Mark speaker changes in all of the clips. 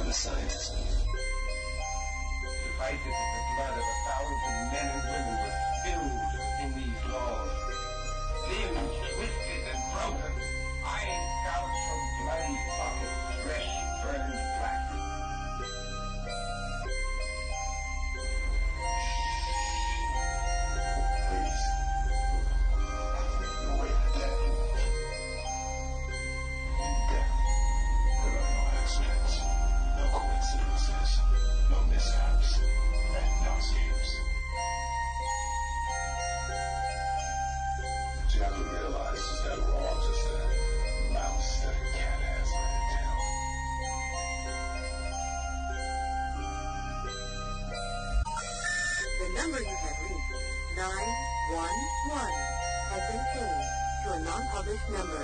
Speaker 1: a scientist.
Speaker 2: The spices of the blood of 1,000 men and women were spilled in these laws. Limbs twisted and broken, eyes gouged from bloody sockets, flesh burned black.
Speaker 1: Please. No way to death. In death, there are no accidents, no coincidences, no mishaps, and no escapes. What you have to realize is that we're all just a mouse that a cat has by the tail.
Speaker 3: The number you have reached, 911, has been changed to a non-published number.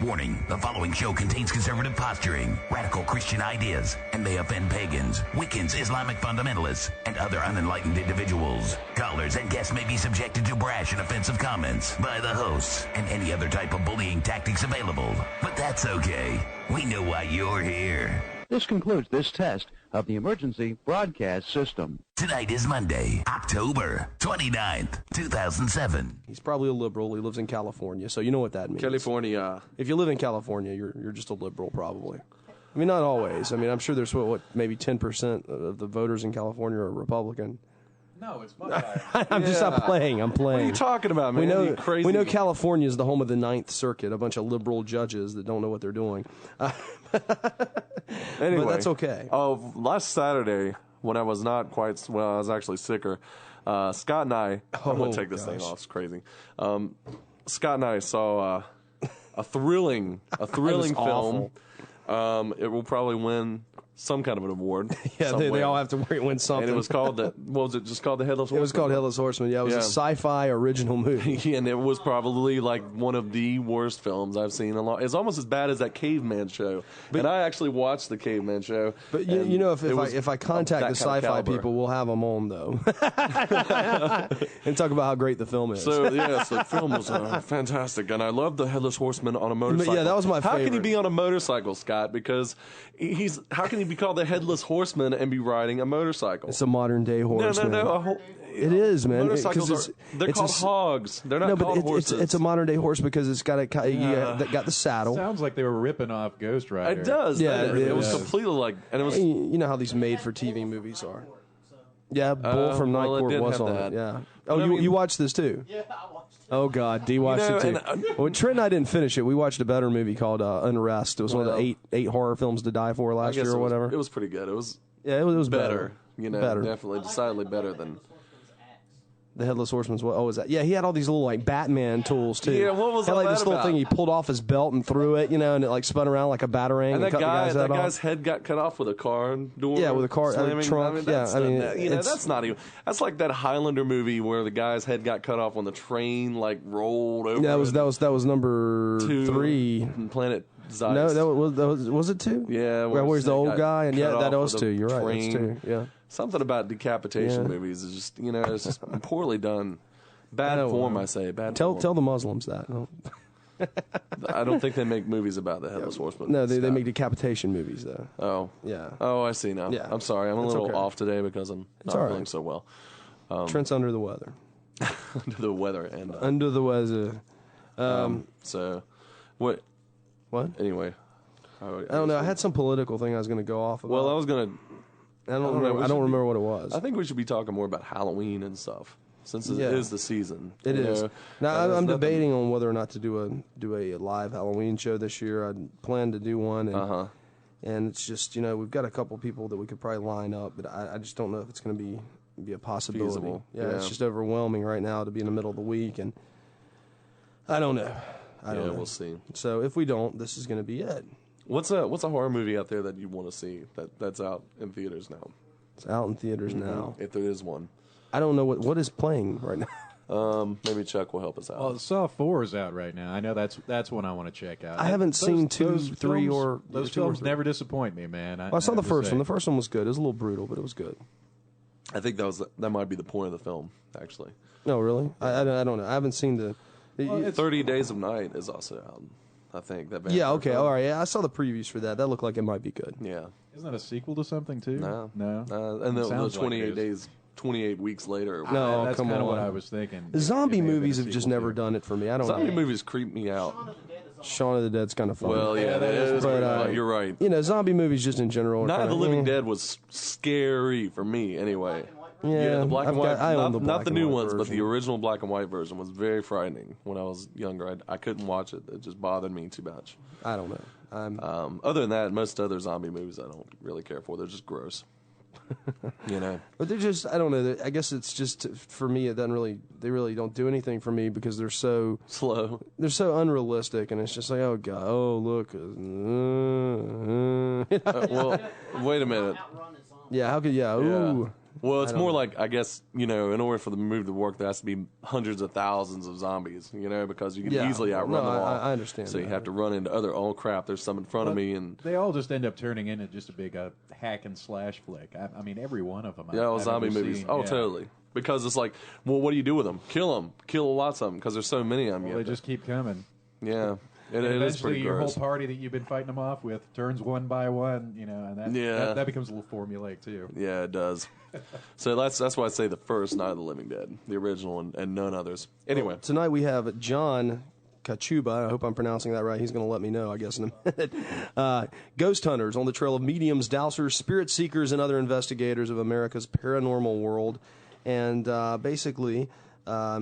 Speaker 4: Warning, the following show contains conservative posturing, radical Christian ideas, and may offend pagans, Wiccans, Islamic fundamentalists, and other unenlightened individuals. Callers and guests may be subjected to brash and offensive comments by the hosts and any other type of bullying tactics available. But that's okay. We know why you're here.
Speaker 5: This concludes this test of the emergency broadcast system.
Speaker 4: Tonight is Monday, October 29th, 2007.
Speaker 6: He's probably a liberal. He lives in California, so you know what that means.
Speaker 7: California.
Speaker 6: If you live in California, you're just a liberal, probably. I mean, not always. I mean, I'm sure there's, what maybe 10% of the voters in California are Republican.
Speaker 8: No, it's much higher.
Speaker 6: I'm playing.
Speaker 7: What are you talking about, man? You crazy.
Speaker 6: We know California is the home of the Ninth Circuit, a bunch of liberal judges that don't know what they're doing.
Speaker 7: Anyway,
Speaker 6: but that's okay.
Speaker 7: Oh, last Saturday, when I was not quite, well, I was actually sicker, Scott and I, I'm going to take this thing off, it's crazy. Scott and I saw a thrilling film. It will probably win some kind of an award.
Speaker 6: Yeah, they all have to win something.
Speaker 7: And it was called, what was it just called? The Headless Horseman?
Speaker 6: It was called Headless Horseman, yeah. It was a sci-fi original movie.
Speaker 7: And it was probably like one of the worst films I've seen in a long. It's almost as bad as that Caveman show. And I actually watched the Caveman show.
Speaker 6: But you know, if I contact the sci-fi people, we'll have them on, though. And talk about how great the film is.
Speaker 7: So, yes, the film was fantastic. And I loved the Headless Horseman on a motorcycle.
Speaker 6: Yeah, that was my favorite.
Speaker 7: How can he be on a motorcycle, Scott? Because how can he be called the Headless Horseman and be riding a motorcycle?
Speaker 6: It's a modern day horse.
Speaker 7: No.
Speaker 6: It is, man.
Speaker 7: Motorcycles they're called hogs. They're not called horses.
Speaker 6: It's a modern day horse because it's got got the saddle.
Speaker 8: Sounds like they were ripping off Ghost Rider.
Speaker 7: It does.
Speaker 6: Yeah,
Speaker 7: it was completely like, and it was.
Speaker 6: You know how these made-for-TV movies are. Yeah, Bull from Night Court was on it. Yeah. Oh, you watched this too? Yeah, I watched it. Oh God, D watched it too. Well, Trent and I didn't finish it. We watched a better movie called Unrest. It was one of the eight horror films to die for last year or whatever.
Speaker 7: It was pretty good. It was.
Speaker 6: Yeah, it was
Speaker 7: better.
Speaker 6: Better.
Speaker 7: Definitely, decidedly better than.
Speaker 6: The Headless Horseman's what? Oh, is that? Yeah, he had all these little like Batman tools too.
Speaker 7: Yeah, what was
Speaker 6: he had,
Speaker 7: all
Speaker 6: like
Speaker 7: that
Speaker 6: this little
Speaker 7: about?
Speaker 6: thing he pulled off his belt and threw it, and it like spun around like a batarang.
Speaker 7: And that
Speaker 6: cut
Speaker 7: guy,
Speaker 6: the
Speaker 7: that guy's
Speaker 6: off.
Speaker 7: head got cut off with a car door.
Speaker 6: Yeah, with a car
Speaker 7: slamming.
Speaker 6: trunk.
Speaker 7: That's
Speaker 6: that's
Speaker 7: not even. That's like that Highlander movie where the guy's head got cut off when the train like rolled over.
Speaker 6: Yeah, that was number 3.
Speaker 7: Planet Zeiss.
Speaker 6: No, that was it 2?
Speaker 7: Yeah,
Speaker 6: where's the old guy? And
Speaker 7: cut
Speaker 6: that
Speaker 7: off
Speaker 6: was
Speaker 7: with
Speaker 6: 2.
Speaker 7: a
Speaker 6: You're right.
Speaker 7: train.
Speaker 6: That's 2. Yeah.
Speaker 7: Something about decapitation movies is just it's just poorly done. Bad form, I say. Bad form.
Speaker 6: Tell the Muslims that.
Speaker 7: I don't think they make movies about the Headless Horseman.
Speaker 6: No, they make decapitation movies, though.
Speaker 7: Oh.
Speaker 6: Yeah.
Speaker 7: Oh, I see now.
Speaker 6: Yeah.
Speaker 7: I'm sorry. I'm a little off today because I'm not
Speaker 6: all
Speaker 7: feeling
Speaker 6: right.
Speaker 7: so well.
Speaker 6: Trent's under the weather.
Speaker 7: Under the weather. And
Speaker 6: under the weather.
Speaker 7: So, what?
Speaker 6: What?
Speaker 7: Anyway.
Speaker 6: I don't know. I had some political thing I was going to go off about.
Speaker 7: Well, I was going to...
Speaker 6: I don't remember what it was.
Speaker 7: I think we should be talking more about Halloween and stuff. Since it is the season.
Speaker 6: It is. Now, I'm debating on whether or not to do a live Halloween show this year. I plan to do one. And it's just, we've got a couple people that we could probably line up, but I just don't know if it's going to be a possibility.
Speaker 7: Feasible.
Speaker 6: Yeah, it's just overwhelming right now to be in the middle of the week, and I don't know. I don't know.
Speaker 7: We'll see.
Speaker 6: So if we don't, this is going to be it.
Speaker 7: What's a horror movie out there that you want to see that's out in theaters now?
Speaker 6: It's out in theaters now.
Speaker 7: If there is one.
Speaker 6: I don't know what is playing right now.
Speaker 7: Maybe Chuck will help us out.
Speaker 8: Well, Saw 4 is out right now. I know that's one I want to check out.
Speaker 6: I haven't seen 2, 3, or...
Speaker 8: Those films never disappoint me, man.
Speaker 6: I saw the first one. The first one was good. It was a little brutal, but it was good.
Speaker 7: I think that might be the point of the film, actually.
Speaker 6: No, really? I don't know. I haven't seen the...
Speaker 7: 30 Days of Night is also out. I think. That
Speaker 6: yeah, okay, all right. Yeah, I saw the previews for that. That looked like it might be good.
Speaker 7: Yeah.
Speaker 8: Isn't that a sequel to something, too?
Speaker 7: No.
Speaker 8: And
Speaker 7: the 28 days, 28 weeks later.
Speaker 6: No,
Speaker 8: that's
Speaker 6: come
Speaker 8: kind of
Speaker 6: on.
Speaker 8: what I was thinking.
Speaker 6: Zombie movies have just never done it for me. I don't
Speaker 7: Zombie
Speaker 6: know.
Speaker 7: movies creep me out.
Speaker 6: Shaun of the Dead's kind of fun.
Speaker 7: Well, yeah, that is. But you're right.
Speaker 6: You know, zombie movies just in general.
Speaker 7: Night of the Living Dead was scary for me, anyway.
Speaker 6: Yeah,
Speaker 7: the black and white. Not the new ones,
Speaker 6: version.
Speaker 7: but the original black and white version was very frightening when I was younger. I couldn't watch it. It just bothered me too much.
Speaker 6: I don't know.
Speaker 7: Other than that, most other zombie movies I don't really care for. They're just gross. You know,
Speaker 6: but they're just, I don't know. I guess it's just, for me, it doesn't really, they really don't do anything for me because they're so
Speaker 7: slow.
Speaker 6: They're so unrealistic, and it's just like, oh God, oh look.
Speaker 7: Well, wait a minute.
Speaker 6: Yeah, how could, ooh.
Speaker 7: Well, it's more like, I guess, you know, in order for the movie to work, there has to be hundreds of thousands of zombies, you know, because you can easily outrun them all.
Speaker 6: I understand.
Speaker 7: So you have to run into other, oh crap, there's some in front of me. And
Speaker 8: they all just end up turning into just a big hack and slash flick. I mean, every one of them.
Speaker 7: Zombie movies.
Speaker 8: Seen,
Speaker 7: totally. Because it's like, well, what do you do with them? Kill them. Kill lots of them because there's so many of them.
Speaker 8: Well, they just keep coming.
Speaker 7: Yeah. It is pretty
Speaker 8: your
Speaker 7: gross.
Speaker 8: whole party that you've been fighting them off with turns one by one, you know, and that becomes a little formulaic too.
Speaker 7: Yeah, it does. So that's why I say the first Night of the Living Dead, the original, and none others. Anyway,
Speaker 6: tonight we have John Kachuba. I hope I'm pronouncing that right. He's going to let me know, I guess, in a minute. Ghosthunters, on the trail of mediums, dowsers, spirit seekers, and other investigators of America's paranormal world. And basically,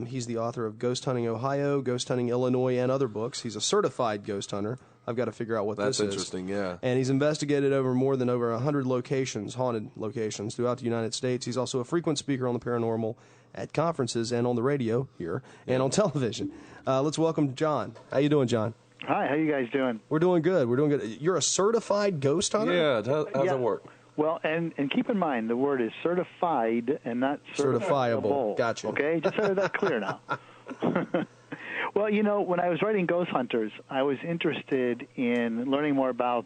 Speaker 6: he's the author of Ghost Hunting Ohio, Ghost Hunting Illinois, and other books. He's a certified ghost hunter. I've got to figure out what this is.
Speaker 7: That's interesting, yeah.
Speaker 6: And he's investigated over 100 locations, haunted locations, throughout the United States. He's also a frequent speaker on the paranormal at conferences and on the radio here and on television. Let's welcome John. How you doing, John?
Speaker 9: Hi, how you guys doing?
Speaker 6: We're doing good. We're doing good. You're a certified ghost hunter?
Speaker 7: Yeah, how's that work?
Speaker 9: Well, and keep in mind, the word is certified and not certifiable.
Speaker 6: Gotcha.
Speaker 9: Okay, just so that's clear now. Well, you know, when I was writing Ghosthunters, I was interested in learning more about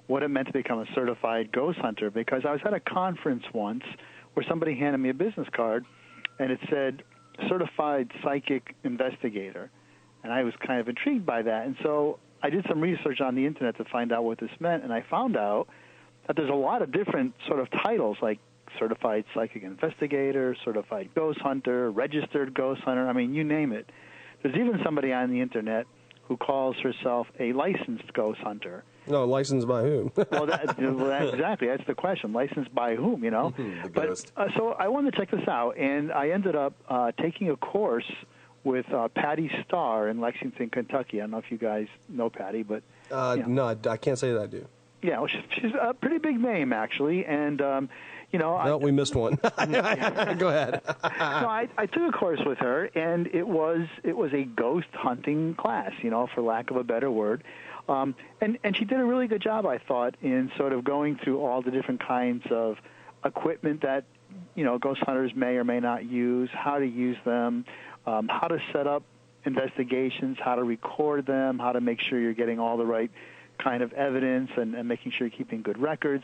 Speaker 9: what it meant to become a certified ghost hunter, because I was at a conference once where somebody handed me a business card, and it said certified psychic investigator, and I was kind of intrigued by that. And so I did some research on the internet to find out what this meant, and I found out that there's a lot of different sort of titles, like certified psychic investigator, certified ghost hunter, registered ghost hunter. I mean, you name it. There's even somebody on the internet who calls herself a licensed ghost hunter.
Speaker 6: No, licensed by whom?
Speaker 9: Exactly. That's the question. Licensed by whom, you know? So I wanted to check this out, and I ended up taking a course with Patty Starr in Lexington, Kentucky. I don't know if you guys know Patty, but...
Speaker 6: No, I can't say that I do.
Speaker 9: Yeah, well, she's a pretty big name, actually, and, you know...
Speaker 6: No, we missed one. Go ahead.
Speaker 9: No, I took a course with her, and it was a ghost hunting class, you know, for lack of a better word. And she did a really good job, I thought, in sort of going through all the different kinds of equipment that, you know, ghost hunters may or may not use, how to use them, how to set up investigations, how to record them, how to make sure you're getting all the right kind of evidence and making sure you're keeping good records.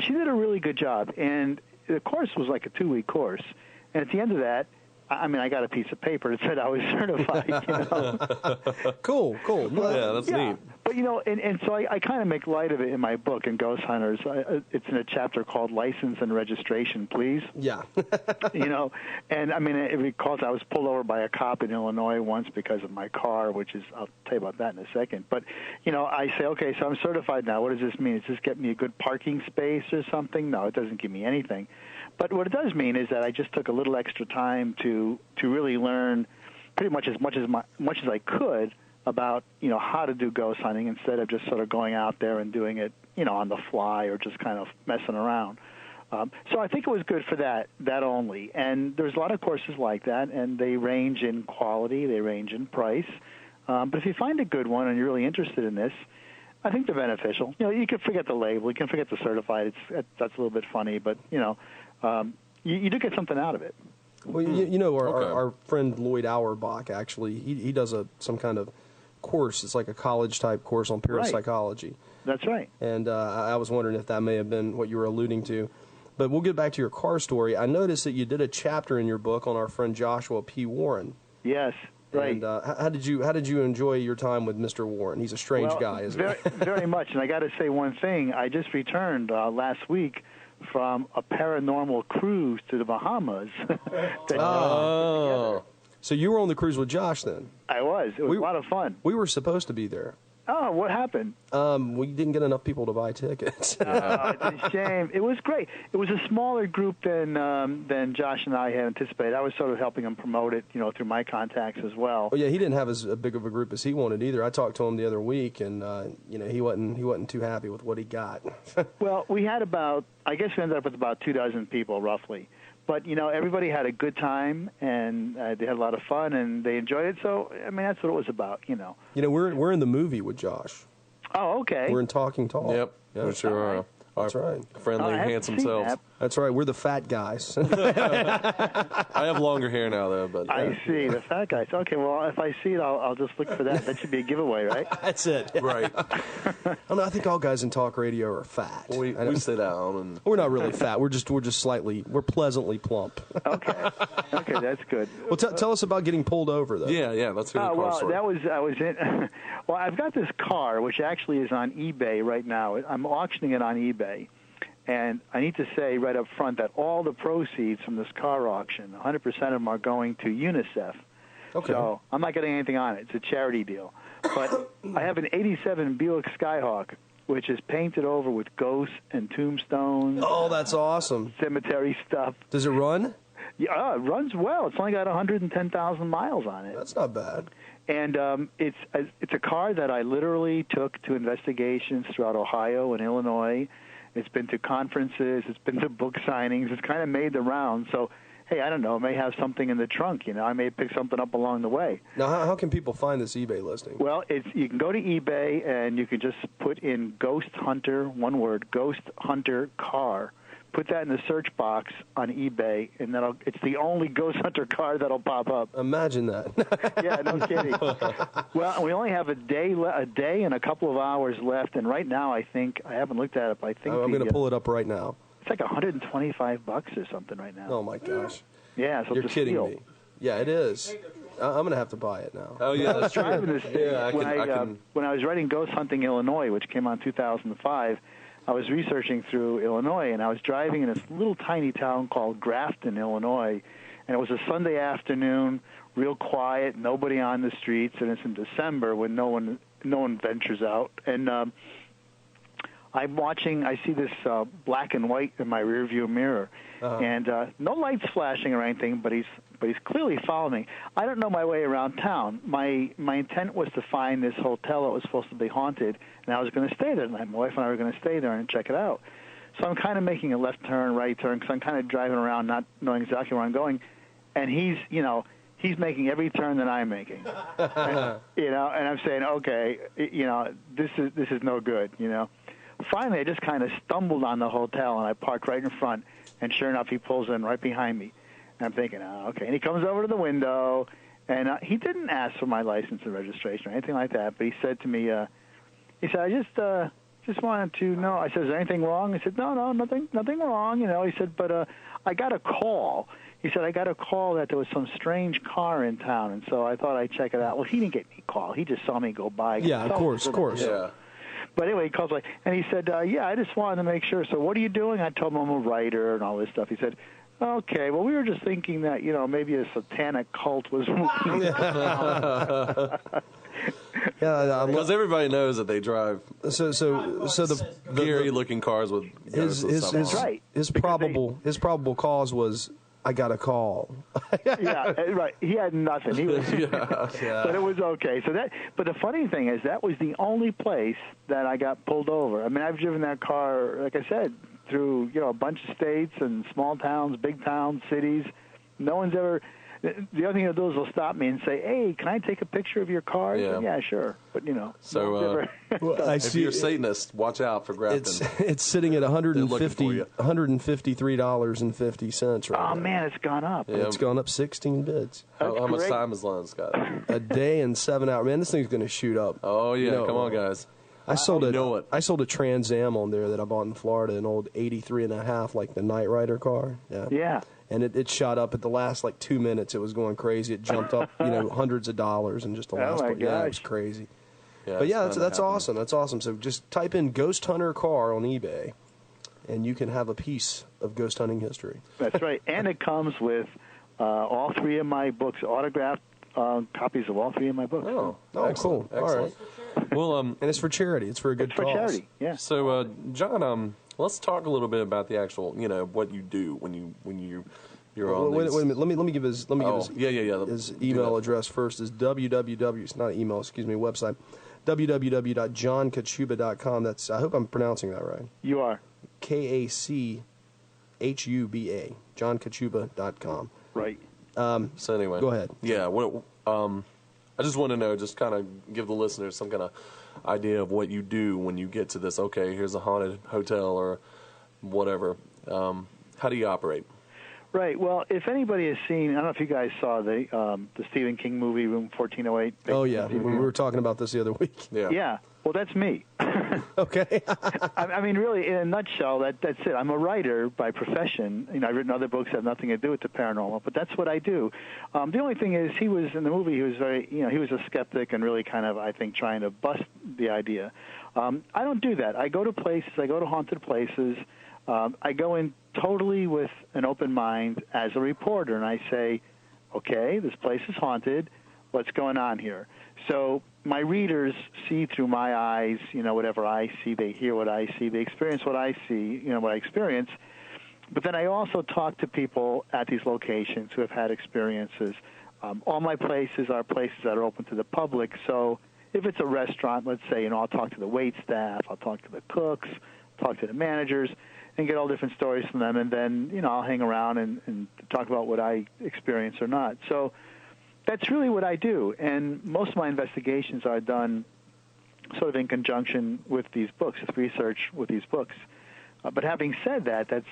Speaker 9: She did a really good job, and the course was like a 2-week course. And at the end of that, I mean, I got a piece of paper that said I was certified, you know.
Speaker 6: Cool.
Speaker 7: Yeah, that's neat.
Speaker 9: But, you know, and so I kind of make light of it in my book, in Ghost Hunters. It's in a chapter called License and Registration, Please.
Speaker 6: Yeah.
Speaker 9: You know, and, I mean, it recalls I was pulled over by a cop in Illinois once because of my car, which is, I'll tell you about that in a second. But, you know, I say, okay, so I'm certified now. What does this mean? Does this get me a good parking space or something? No, it doesn't give me anything. But what it does mean is that I just took a little extra time to really learn pretty much as much as I could about, you know, how to do ghost hunting instead of just sort of going out there and doing it, you know, on the fly or just kind of messing around. So I think it was good for that only. And there's a lot of courses like that, and they range in quality, they range in price. But if you find a good one and you're really interested in this, I think they're beneficial. You know, you can forget the label, you can forget the certified. That's a little bit funny, but, you know, you do get something out of it.
Speaker 6: Well, you know, our friend Lloyd Auerbach, actually, he does some kind of course. It's like a college-type course on parapsychology. Right.
Speaker 9: That's right.
Speaker 6: And I was wondering if that may have been what you were alluding to. But we'll get back to your car story. I noticed that you did a chapter in your book on our friend Joshua P. Warren.
Speaker 9: Yes. Right.
Speaker 6: And how did you enjoy your time with Mr. Warren? He's a strange guy, isn't he?
Speaker 9: Very much. And I got to say one thing. I just returned last week from a paranormal cruise to the Bahamas.
Speaker 6: So you were on the cruise with Josh then?
Speaker 9: I was. It was a lot of fun.
Speaker 6: We were supposed to be there.
Speaker 9: Oh, what happened?
Speaker 6: We didn't get enough people to buy tickets.
Speaker 9: It's a shame. It was great. It was a smaller group than Josh and I had anticipated. I was sort of helping him promote it, through my contacts as well.
Speaker 6: Oh yeah, he didn't have as big of a group as he wanted either. I talked to him the other week, and he wasn't too happy with what he got.
Speaker 9: Well, we had I guess we ended up with about 24 people roughly. But, everybody had a good time, and they had a lot of fun, and they enjoyed it. So, I mean, that's what it was about,
Speaker 6: We're in the movie with Josh.
Speaker 9: Oh, okay.
Speaker 6: We're in Talking Tall.
Speaker 7: Yep.
Speaker 6: Yeah.
Speaker 7: We sure are.
Speaker 6: That's right.
Speaker 7: Friendly, handsome selves.
Speaker 9: That.
Speaker 6: That's right. We're the fat guys.
Speaker 7: I have longer hair now, though. But
Speaker 9: I see. The fat guys. Okay, well, if I see it, I'll just look for that. That should be a giveaway, right?
Speaker 6: That's it.
Speaker 7: Right.
Speaker 6: I think all guys in talk radio are fat.
Speaker 7: We sit down. And
Speaker 6: we're not really fat. We're just we're pleasantly plump.
Speaker 9: Okay, that's good.
Speaker 6: Well, tell us about getting pulled over, though.
Speaker 7: Yeah. Let's hear the car story.
Speaker 9: I was in. Well, I've got this car, which actually is on eBay right now. I'm auctioning it on eBay. And I need to say right up front that all the proceeds from this car auction, 100% of them are going to UNICEF.
Speaker 6: Okay.
Speaker 9: So I'm not getting anything on it. It's a charity deal. But I have an 87 Buick Skyhawk, which is painted over with ghosts and tombstones.
Speaker 6: Oh, that's awesome.
Speaker 9: Cemetery stuff.
Speaker 6: Does it run?
Speaker 9: Yeah, it runs well. It's only got 110,000 miles on it.
Speaker 6: That's not bad.
Speaker 9: And it's a car that I literally took to investigations throughout Ohio and Illinois. It's been to conferences. It's been to book signings. It's kind of made the rounds. So, hey, I don't know. I may have something in the trunk. I may pick something up along the way.
Speaker 6: Now, how can people find this eBay listing?
Speaker 9: Well, you can go to eBay, and you can just put in Ghosthunter, one word, Ghosthunter car. Put that in the search box on eBay, and it's the only Ghosthunter car that'll pop up.
Speaker 6: Imagine that.
Speaker 9: Yeah, no kidding. Well, we only have a day and a couple of hours left, and right now I haven't looked at it, but I think
Speaker 6: I'm going to pull it up right now.
Speaker 9: It's like $125 or something right now.
Speaker 6: Oh my gosh!
Speaker 9: Yeah, so
Speaker 6: you're
Speaker 9: it's
Speaker 6: kidding
Speaker 9: steal.
Speaker 6: me. Yeah, it is. I'm going to have to buy it now.
Speaker 7: Oh yeah, that's true.
Speaker 9: Driving this thing, when I was writing Ghost Hunting Illinois, which came out in 2005. I was researching through Illinois, and I was driving in this little tiny town called Grafton, Illinois, and it was a Sunday afternoon, real quiet, nobody on the streets, and it's in December when no one ventures out. And I see this black and white in my rearview mirror, and no lights flashing or anything, but he's clearly following me. I don't know my way around town. My intent was to find this hotel that was supposed to be haunted, and I was going to stay there tonight. My wife and I were going to stay there and check it out. So I'm kind of making a left turn, right turn, because I'm kind of driving around, not knowing exactly where I'm going, and he's making every turn that I'm making, and I'm saying, okay, this is no good, Finally, I just kind of stumbled on the hotel, and I parked right in front, and sure enough, he pulls in right behind me. And I'm thinking, okay. And he comes over to the window, and he didn't ask for my license and registration or anything like that, but he said to me, I just wanted to know. I said, is there anything wrong? He said, no, nothing wrong. He said, but I got a call. He said, I got a call that there was some strange car in town, and so I thought I'd check it out. Well, he didn't get any call. He just saw me go by.
Speaker 6: Yeah, of course.
Speaker 7: Yeah.
Speaker 9: But anyway, he calls and he said, I just wanted to make sure. So what are you doing? I told him I'm a writer and all this stuff. He said, okay, well, we were just thinking that, maybe a satanic cult was moving.
Speaker 6: Yeah,
Speaker 7: because everybody knows that they drive.
Speaker 6: So the
Speaker 7: scary-looking cars with
Speaker 6: his probable cause was, I got a call.
Speaker 9: Yeah, right. He had nothing. He was, but it was okay. But the funny thing is, that was the only place that I got pulled over. I mean, I've driven that car, like I said, through a bunch of states and small towns, big towns, cities. No one's ever. The other thing they'll do is they'll stop me and say, "Hey, can I take a picture of your car?"
Speaker 7: Yeah,
Speaker 9: yeah, sure. But
Speaker 7: so if you're a Satanist, watch out for Grafton.
Speaker 6: It's sitting at $153.50 right now.
Speaker 9: Oh man, it's gone up.
Speaker 6: Yeah. It's gone up 16 bits.
Speaker 7: How much time has Lon got?
Speaker 6: A day and 7 hours. Man, this thing's going to shoot up.
Speaker 7: Oh yeah, come on, guys.
Speaker 6: I sold a Trans Am on there that I bought in Florida, an old 83.5, like the Knight Rider car. Yeah.
Speaker 9: Yeah.
Speaker 6: And it shot up at the last 2 minutes. It was going crazy. It jumped up, hundreds of dollars in just the last.
Speaker 9: Oh my
Speaker 6: part. Yeah, it was crazy. Yeah, but yeah, that's awesome. That's awesome. So just type in Ghosthunter car on eBay, and you can have a piece of ghost hunting history.
Speaker 9: That's right. And it comes with all 3 of my books, autographed copies of all 3 of my books.
Speaker 6: Oh,
Speaker 7: excellent.
Speaker 6: Cool. All right.
Speaker 7: Well,
Speaker 6: and it's for charity. It's for a good cause.
Speaker 9: For charity, yeah.
Speaker 7: So, John, let's talk a little bit about the actual, what you do when you're on.
Speaker 6: Wait a minute. Let me give his his email address first. Is www. It's not an email. Excuse me. Website. www.johnkachuba.com. That's. I hope I'm pronouncing that right.
Speaker 9: You are.
Speaker 6: KACHUBA. JohnKachuba.com.
Speaker 9: Right.
Speaker 7: So anyway,
Speaker 6: go ahead.
Speaker 7: Yeah. I just want to know, just kind of give the listeners some kind of idea of what you do when you get to this. Okay, here's a haunted hotel or whatever. How do you operate?
Speaker 9: Right. Well, if anybody has seen, I don't know if you guys saw the Stephen King movie Room 1408.
Speaker 6: Oh yeah, we were talking about this the other week.
Speaker 7: Yeah.
Speaker 9: Yeah. Well, that's me.
Speaker 6: Okay.
Speaker 9: I mean, really, in a nutshell, that's it. I'm a writer by profession. I've written other books that have nothing to do with the paranormal, but that's what I do. The only thing is, he was in the movie. He was very, he was a skeptic and really kind of, I think, trying to bust the idea. I don't do that. I go to places. I go to haunted places. I go in totally with an open mind as a reporter, and I say, okay, this place is haunted. What's going on here? So my readers see through my eyes, whatever I see. They hear what I see. They experience what I see, what I experience. But then I also talk to people at these locations who have had experiences. All my places are places that are open to the public. So if it's a restaurant, let's say, I'll talk to the wait staff, I'll talk to the cooks, talk to the managers, and get all different stories from them. And then, I'll hang around and talk about what I experience or not. So that's really what I do, and most of my investigations are done sort of in conjunction with these books, with research with these books. But having said that, that's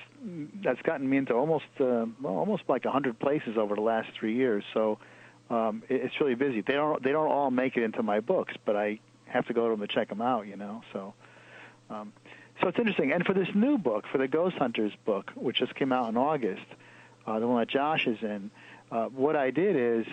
Speaker 9: gotten me into almost like 100 places over the last 3 years. So it's really busy. They don't all make it into my books, but I have to go to them to check them out. So it's interesting. And for this new book, for the Ghosthunters book, which just came out in August, the one that Josh is in. What I did is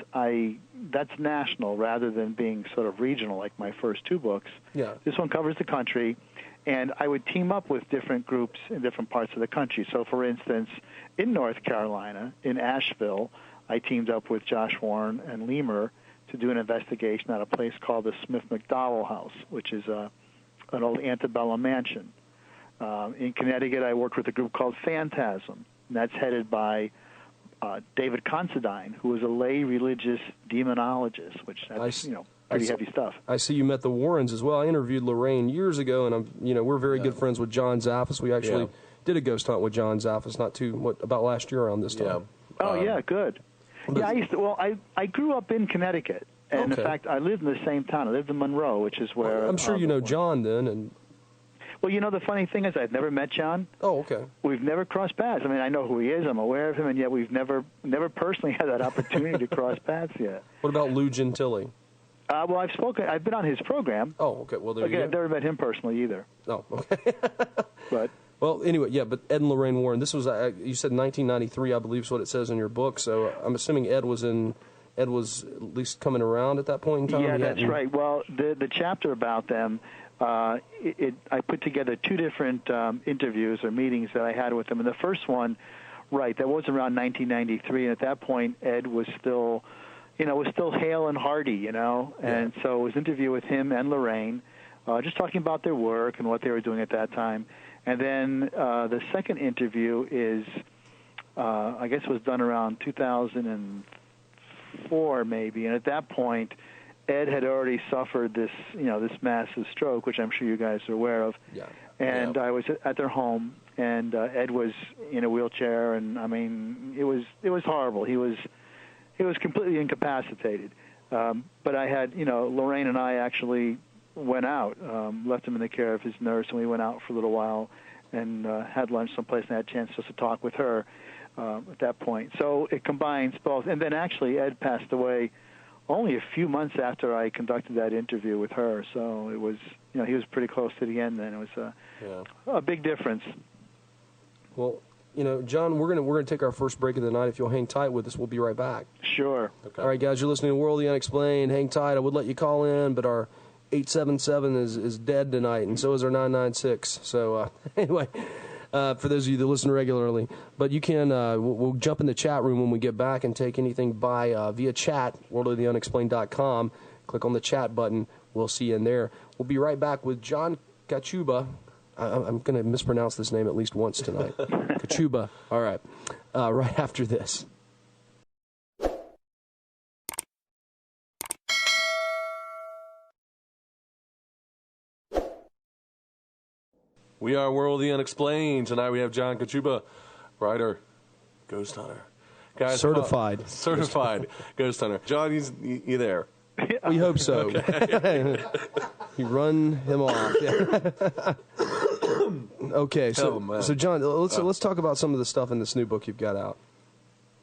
Speaker 9: that's national rather than being sort of regional like my first 2 books.
Speaker 6: Yeah.
Speaker 9: This one covers the country, and I would team up with different groups in different parts of the country. So, for instance, in North Carolina, in Asheville, I teamed up with Josh Warren and Lemur to do an investigation at a place called the Smith McDowell House, which is an old antebellum mansion. In Connecticut, I worked with a group called Phantasm, and that's headed by David Considine, who was a lay religious demonologist, which that's pretty heavy stuff.
Speaker 6: I see you met the Warrens as well. I interviewed Lorraine years ago, and we're very good friends with John Zaffis. We actually did a ghost hunt with John Zaffis about last year around this time.
Speaker 7: Yeah.
Speaker 9: Oh yeah, good. I grew up in Connecticut, and in fact I lived in the same town. I lived in Monroe, which is where
Speaker 6: I'm sure you know John then, and.
Speaker 9: Well, the funny thing is I've never met John.
Speaker 6: Oh, okay.
Speaker 9: We've never crossed paths. I mean, I know who he is. I'm aware of him, and yet we've never personally had that opportunity to cross paths yet.
Speaker 6: What about Lou Gentili?
Speaker 9: Well, I've been on his program.
Speaker 6: Oh, okay. Well, there you go.
Speaker 9: I've never met him personally either.
Speaker 6: Oh, okay.
Speaker 9: But
Speaker 6: well, anyway, yeah. But Ed and Lorraine Warren. This was you said 1993, I believe, is what it says in your book. So I'm assuming Ed was at least coming around at that point in time.
Speaker 9: Yeah, that's right. Well, the chapter about them. I put together 2 different interviews or meetings that I had with them. And the first one, that was around 1993. And at that point, Ed was still hale and hearty, And so it was an interview with him and Lorraine, just talking about their work and what they were doing at that time. And then the second interview is, I guess, was done around 2004 maybe. And at that point, Ed had already suffered this massive stroke, which I'm sure you guys are aware of.
Speaker 6: Yeah.
Speaker 9: And I was at their home, and Ed was in a wheelchair, and I mean, it was horrible. He was completely incapacitated. But I had, Lorraine and I actually went out, left him in the care of his nurse, and we went out for a little while and had lunch someplace, and I had a chance just to talk with her at that point. So it combines both. And then actually, Ed passed away only a few months after I conducted that interview with her. So it was, he was pretty close to the end then. It was a big difference.
Speaker 6: Well, John, we're gonna take our first break of the night. If you'll hang tight with us, we'll be right back.
Speaker 9: Sure.
Speaker 6: Okay. All right, guys, you're listening to World of the Unexplained. Hang tight. I would let you call in, but our 877 is dead tonight, and so is our 996. So anyway, for those of you that listen regularly, but you can we'll jump in the chat room when we get back and take anything via chat, worldoftheunexplained.com. Click on the chat button. We'll see you in there. We'll be right back with John Kachuba. I'm going to mispronounce this name at least once tonight. Kachuba. All right. Right after this.
Speaker 7: We are World of the Unexplained. Tonight we have John Kachuba, writer, ghost hunter. Guys,
Speaker 6: certified
Speaker 7: ghost hunter. John, you there?
Speaker 6: We hope so. Okay. You run him off. Okay, so John, let's talk about some of the stuff in this new book you've got out.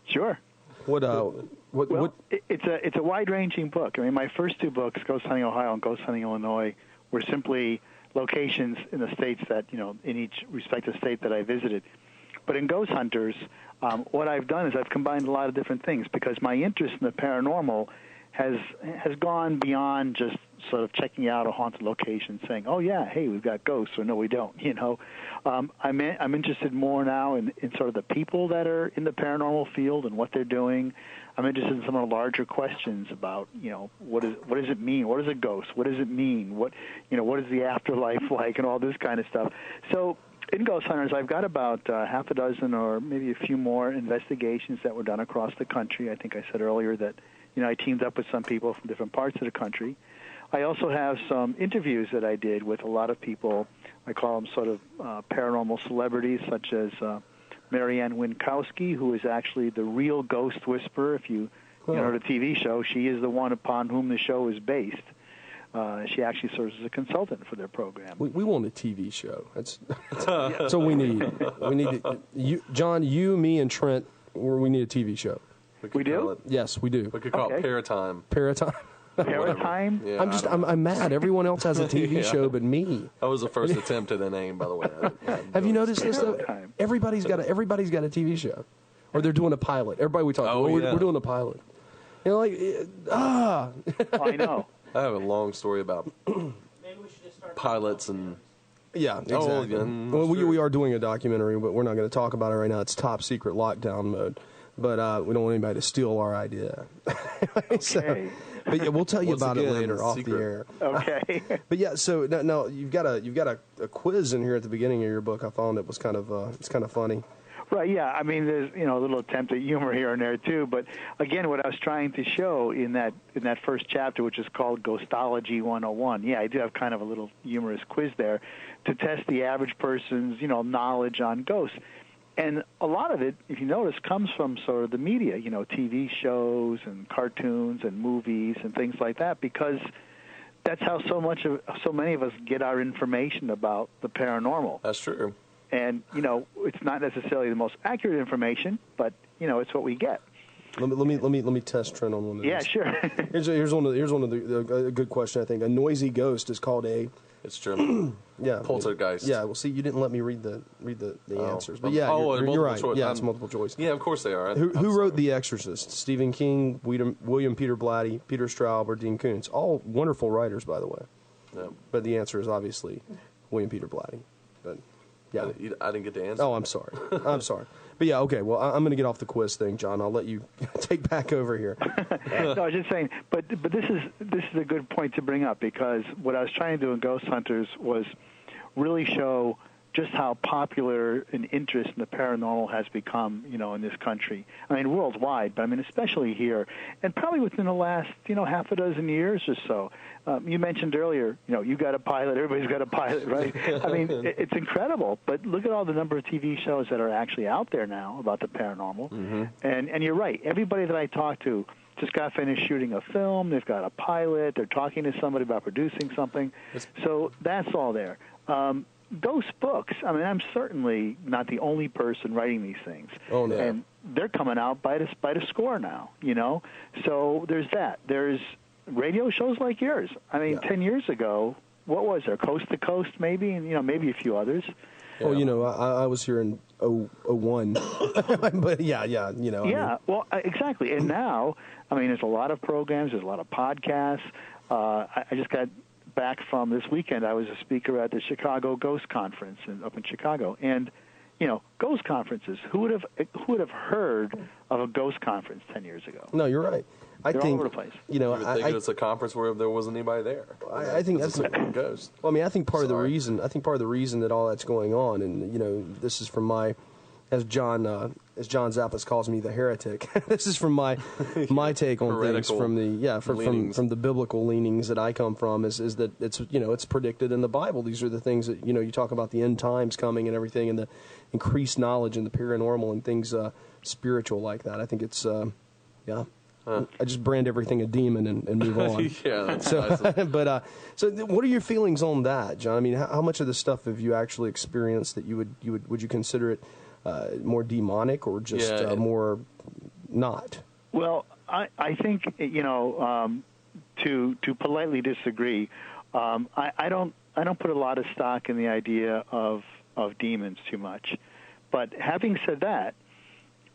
Speaker 9: Sure. It's a wide-ranging book. I mean, my first two books, Ghost Hunting Ohio and Ghost Hunting Illinois, were simply locations in the states that, in each respective state that I visited. But in Ghosthunters, what I've done is I've combined a lot of different things because my interest in the paranormal has gone beyond just sort of checking out a haunted location, saying, "Oh yeah, hey, we've got ghosts," or "No, we don't." I'm interested more now in sort of the people that are in the paranormal field and what they're doing. I'm interested in some of the larger questions about, what does it mean? What is a ghost? What does it mean? What is the afterlife like, and all this kind of stuff. So in Ghosthunters, I've got about half a dozen or maybe a few more investigations that were done across the country. I think I said earlier that I teamed up with some people from different parts of the country. I also have some interviews that I did with a lot of people. I call them sort of paranormal celebrities, such as Marianne Winkowski, who is actually the real ghost whisperer. If you know the TV show, she is the one upon whom the show is based. She actually serves as a consultant for their program.
Speaker 6: We want a TV show. That's what we need. We need John, you, me, and Trent. We need a TV show.
Speaker 9: We do?
Speaker 6: Yes, we do.
Speaker 7: We could call it Paratime.
Speaker 6: Paratime.
Speaker 9: Paratime?
Speaker 7: Yeah,
Speaker 6: I'm mad. Everyone else has a TV show but me.
Speaker 7: That was the first attempt at a name, by the way.
Speaker 6: Have you noticed this though? Everybody's got a TV show, or they're doing a pilot. Everybody we talk to, we're doing a pilot.
Speaker 9: I know.
Speaker 7: I have a long story about pilots and.
Speaker 6: Yeah, exactly. Well, we are doing a documentary, but we're not going to talk about it right now. It's top secret lockdown mode. But we don't want anybody to steal our idea.
Speaker 9: Okay.
Speaker 6: But yeah, we'll tell you about it later off the air.
Speaker 9: Okay.
Speaker 6: But yeah, so now you've got a quiz in here at the beginning of your book. I found it was kind of funny.
Speaker 9: Right, yeah. I mean, there's a little attempt at humor here and there too. But again, what I was trying to show in that first chapter, which is called Ghostology 101, yeah, I do have kind of a little humorous quiz there to test the average person's knowledge on ghosts. And a lot of it, if you notice, comes from sort of the media, TV shows and cartoons and movies and things like that, because that's how so many of us get our information about the paranormal.
Speaker 7: That's true.
Speaker 9: And it's not necessarily the most accurate information, but it's what we get.
Speaker 6: Let me test Trent on one of these.
Speaker 9: Yeah, sure.
Speaker 6: here's one of the a good question, I think. A noisy ghost is called a.
Speaker 7: It's German.
Speaker 6: Yeah.
Speaker 7: Poltergeist.
Speaker 6: Yeah. Well, see, you didn't let me read the answers, but yeah,
Speaker 7: you're
Speaker 6: right.
Speaker 7: Choice.
Speaker 6: Yeah, it's multiple choice.
Speaker 7: Yeah, of course they are.
Speaker 6: Who wrote The Exorcist? Stephen King, William Peter Blatty, Peter Straub, or Dean Koontz? All wonderful writers, by the way.
Speaker 7: Yeah.
Speaker 6: But the answer is obviously William Peter Blatty. But yeah,
Speaker 7: I didn't get the answer.
Speaker 6: Oh, I'm sorry. I'm sorry. But yeah, okay. Well, I'm going to get off the quiz thing, John. I'll let you take back over here.
Speaker 9: No, I was just saying. But this is a good point to bring up, because what I was trying to do in Ghosthunters was really show just how popular an interest in the paranormal has become, in this country. I mean, worldwide, but I mean, especially here, and probably within the last, half a dozen years or so. You mentioned earlier, you got a pilot, everybody's got a pilot, right? I mean, it's incredible, but look at all the number of TV shows that are actually out there now about the paranormal. Mm-hmm. And you're right, everybody that I talk to just got finished shooting a film, they've got a pilot, they're talking to somebody about producing something. So that's all there. ghost books. I mean, I'm certainly not the only person writing these things.
Speaker 6: Oh, no.
Speaker 9: And they're coming out by the score now, you know? So there's that. There's radio shows like yours. I mean, 10 years ago, what was there? Coast to Coast, maybe, and, you know, maybe a few others.
Speaker 6: Well, you know, I was here in 01. But, yeah, you know.
Speaker 9: Yeah,
Speaker 6: I mean,
Speaker 9: well, exactly. And now, I mean, there's a lot of programs. There's a lot of podcasts. I just got back from this weekend. I was a speaker at the Chicago Ghost Conference up in Chicago. And, you know, ghost conferences, who would have heard of a ghost conference 10 years ago?
Speaker 6: No, you're right.
Speaker 9: They're all over the place.
Speaker 6: You know,
Speaker 7: you would think it's a conference where there wasn't anybody there.
Speaker 6: I think that's
Speaker 7: a ghost.
Speaker 6: Well, I mean, I think part of the reason that all that's going on, and you know, this is from my, as John Zappis calls me, the heretic. This is from my take on things from the biblical leanings that I come from. Is that it's predicted in the Bible. These are the things that you talk about the end times coming and everything, and the increased knowledge in the paranormal and things spiritual like that. I think it's I just brand everything a demon and move on.
Speaker 7: Yeah, that's
Speaker 6: so,
Speaker 7: nice.
Speaker 6: But so what are your feelings on that, John? I mean, how much of the stuff have you actually experienced that would you consider it more demonic or just more not?
Speaker 9: Well, I think to politely disagree, I don't put a lot of stock in the idea of demons too much. But having said that,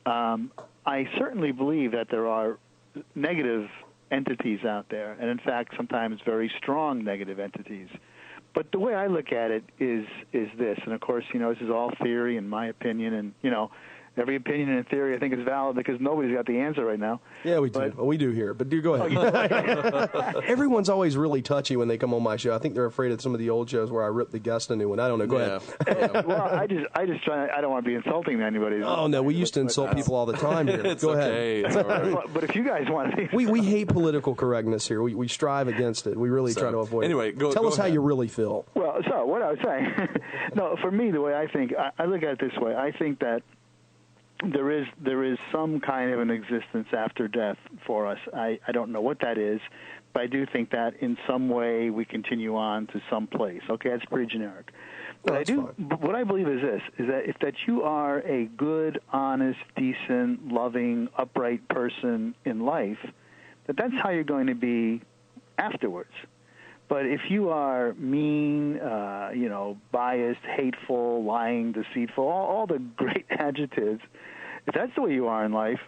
Speaker 9: I certainly believe that there are negative entities out there, and in fact, sometimes very strong negative entities. But the way I look at it is this, and of course, this is all theory and my opinion, and every opinion and theory I think is valid because nobody's got the answer right now.
Speaker 6: Yeah, we do. We do here, but do go ahead. Everyone's always really touchy when they come on my show. I think they're afraid of some of the old shows where I rip the guest a new one. I don't know. Go ahead.
Speaker 9: Well, I just try. I don't want to be insulting to anybody.
Speaker 6: Oh no, we used to insult people all the time here. Go ahead.
Speaker 7: It's all right.
Speaker 9: But if you guys want to,
Speaker 6: we hate political correctness here. We strive against it. We really try to avoid.
Speaker 7: Anyway,
Speaker 6: it. Tell us how you really feel.
Speaker 9: Well, so what I was saying. No, for me, the way I think, I look at it this way. I think that there is some kind of an existence after death for us. I don't know what that is, but I do think that in some way we continue on to some place. Okay, that's pretty generic. But what I believe is this, is that if you are a good, honest, decent, loving, upright person in life, that's how you're going to be afterwards. But if you are mean, biased, hateful, lying, deceitful, all the great adjectives, if that's the way you are in life,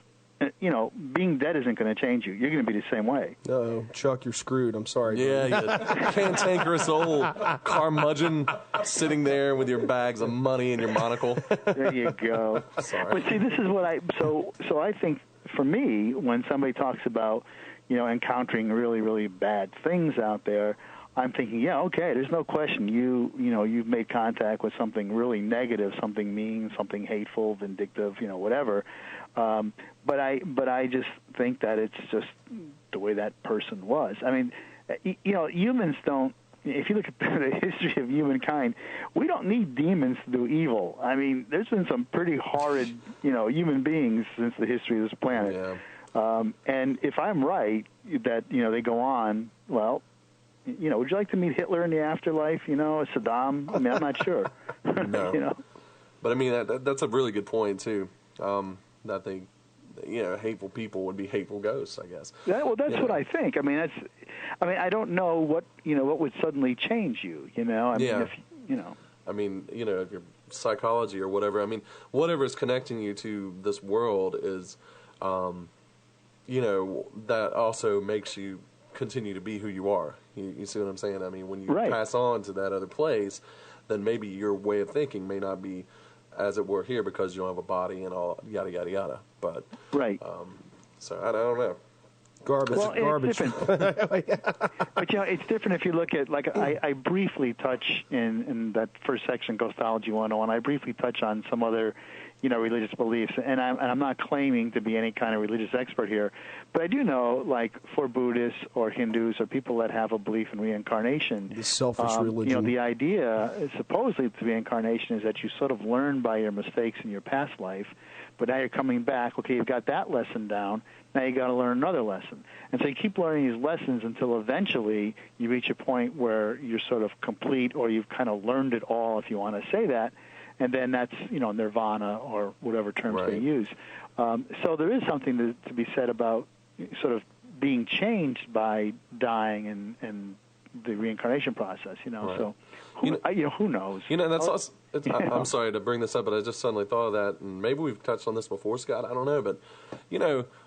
Speaker 9: being dead isn't going to change you. You're going to be the same way.
Speaker 6: No, Chuck, you're screwed. I'm sorry.
Speaker 7: Yeah, you cantankerous old curmudgeon sitting there with your bags of money and your monocle.
Speaker 9: There you go.
Speaker 7: Sorry.
Speaker 9: But see, this is what so I think for me, when somebody talks about, encountering really, really bad things out there, I'm thinking, yeah, okay, there's no question you've made contact with something really negative, something mean, something hateful, vindictive, whatever. But I just think that it's just the way that person was. I mean, humans don't. If you look at the history of humankind, we don't need demons to do evil. I mean, there's been some pretty horrid, human beings since the history of this planet.
Speaker 7: Yeah.
Speaker 9: And if I'm right that they go on, well, would you like to meet Hitler in the afterlife? Saddam? I mean, I'm not sure.
Speaker 7: No. But I mean, that's a really good point too. That they, hateful people would be hateful ghosts, I guess.
Speaker 9: That's what I think. I mean, I don't know what would suddenly change you. I mean,
Speaker 7: I mean, if your psychology or whatever. I mean, whatever is connecting you to this world is, that also makes you continue to be who you are. You see what I'm saying? I mean, when you pass on to that other place, then maybe your way of thinking may not be as it were here because you don't have a body and all yada yada yada. But so I don't know.
Speaker 6: Garbage.
Speaker 9: Well,
Speaker 6: garbage.
Speaker 9: It's but it's different if you look at I briefly touch in that first section, Ghostology 101. I briefly touch on some other religious beliefs, and I'm not claiming to be any kind of religious expert here, but I do know, like for Buddhists or Hindus or people that have a belief in reincarnation,
Speaker 6: the selfish religion.
Speaker 9: The idea supposedly to reincarnation is that you sort of learn by your mistakes in your past life, but now you're coming back. Okay, you've got that lesson down. Now you got to learn another lesson. And so you keep learning these lessons until eventually you reach a point where you're sort of complete, or you've kind of learned it all, if you want to say that. And then that's, nirvana or whatever terms they use. So there is something to be said about sort of being changed by dying and the reincarnation process, So who knows?
Speaker 7: That's also, I'm sorry to bring this up, but I just suddenly thought of that, and maybe we've touched on this before, Scott. I don't know, but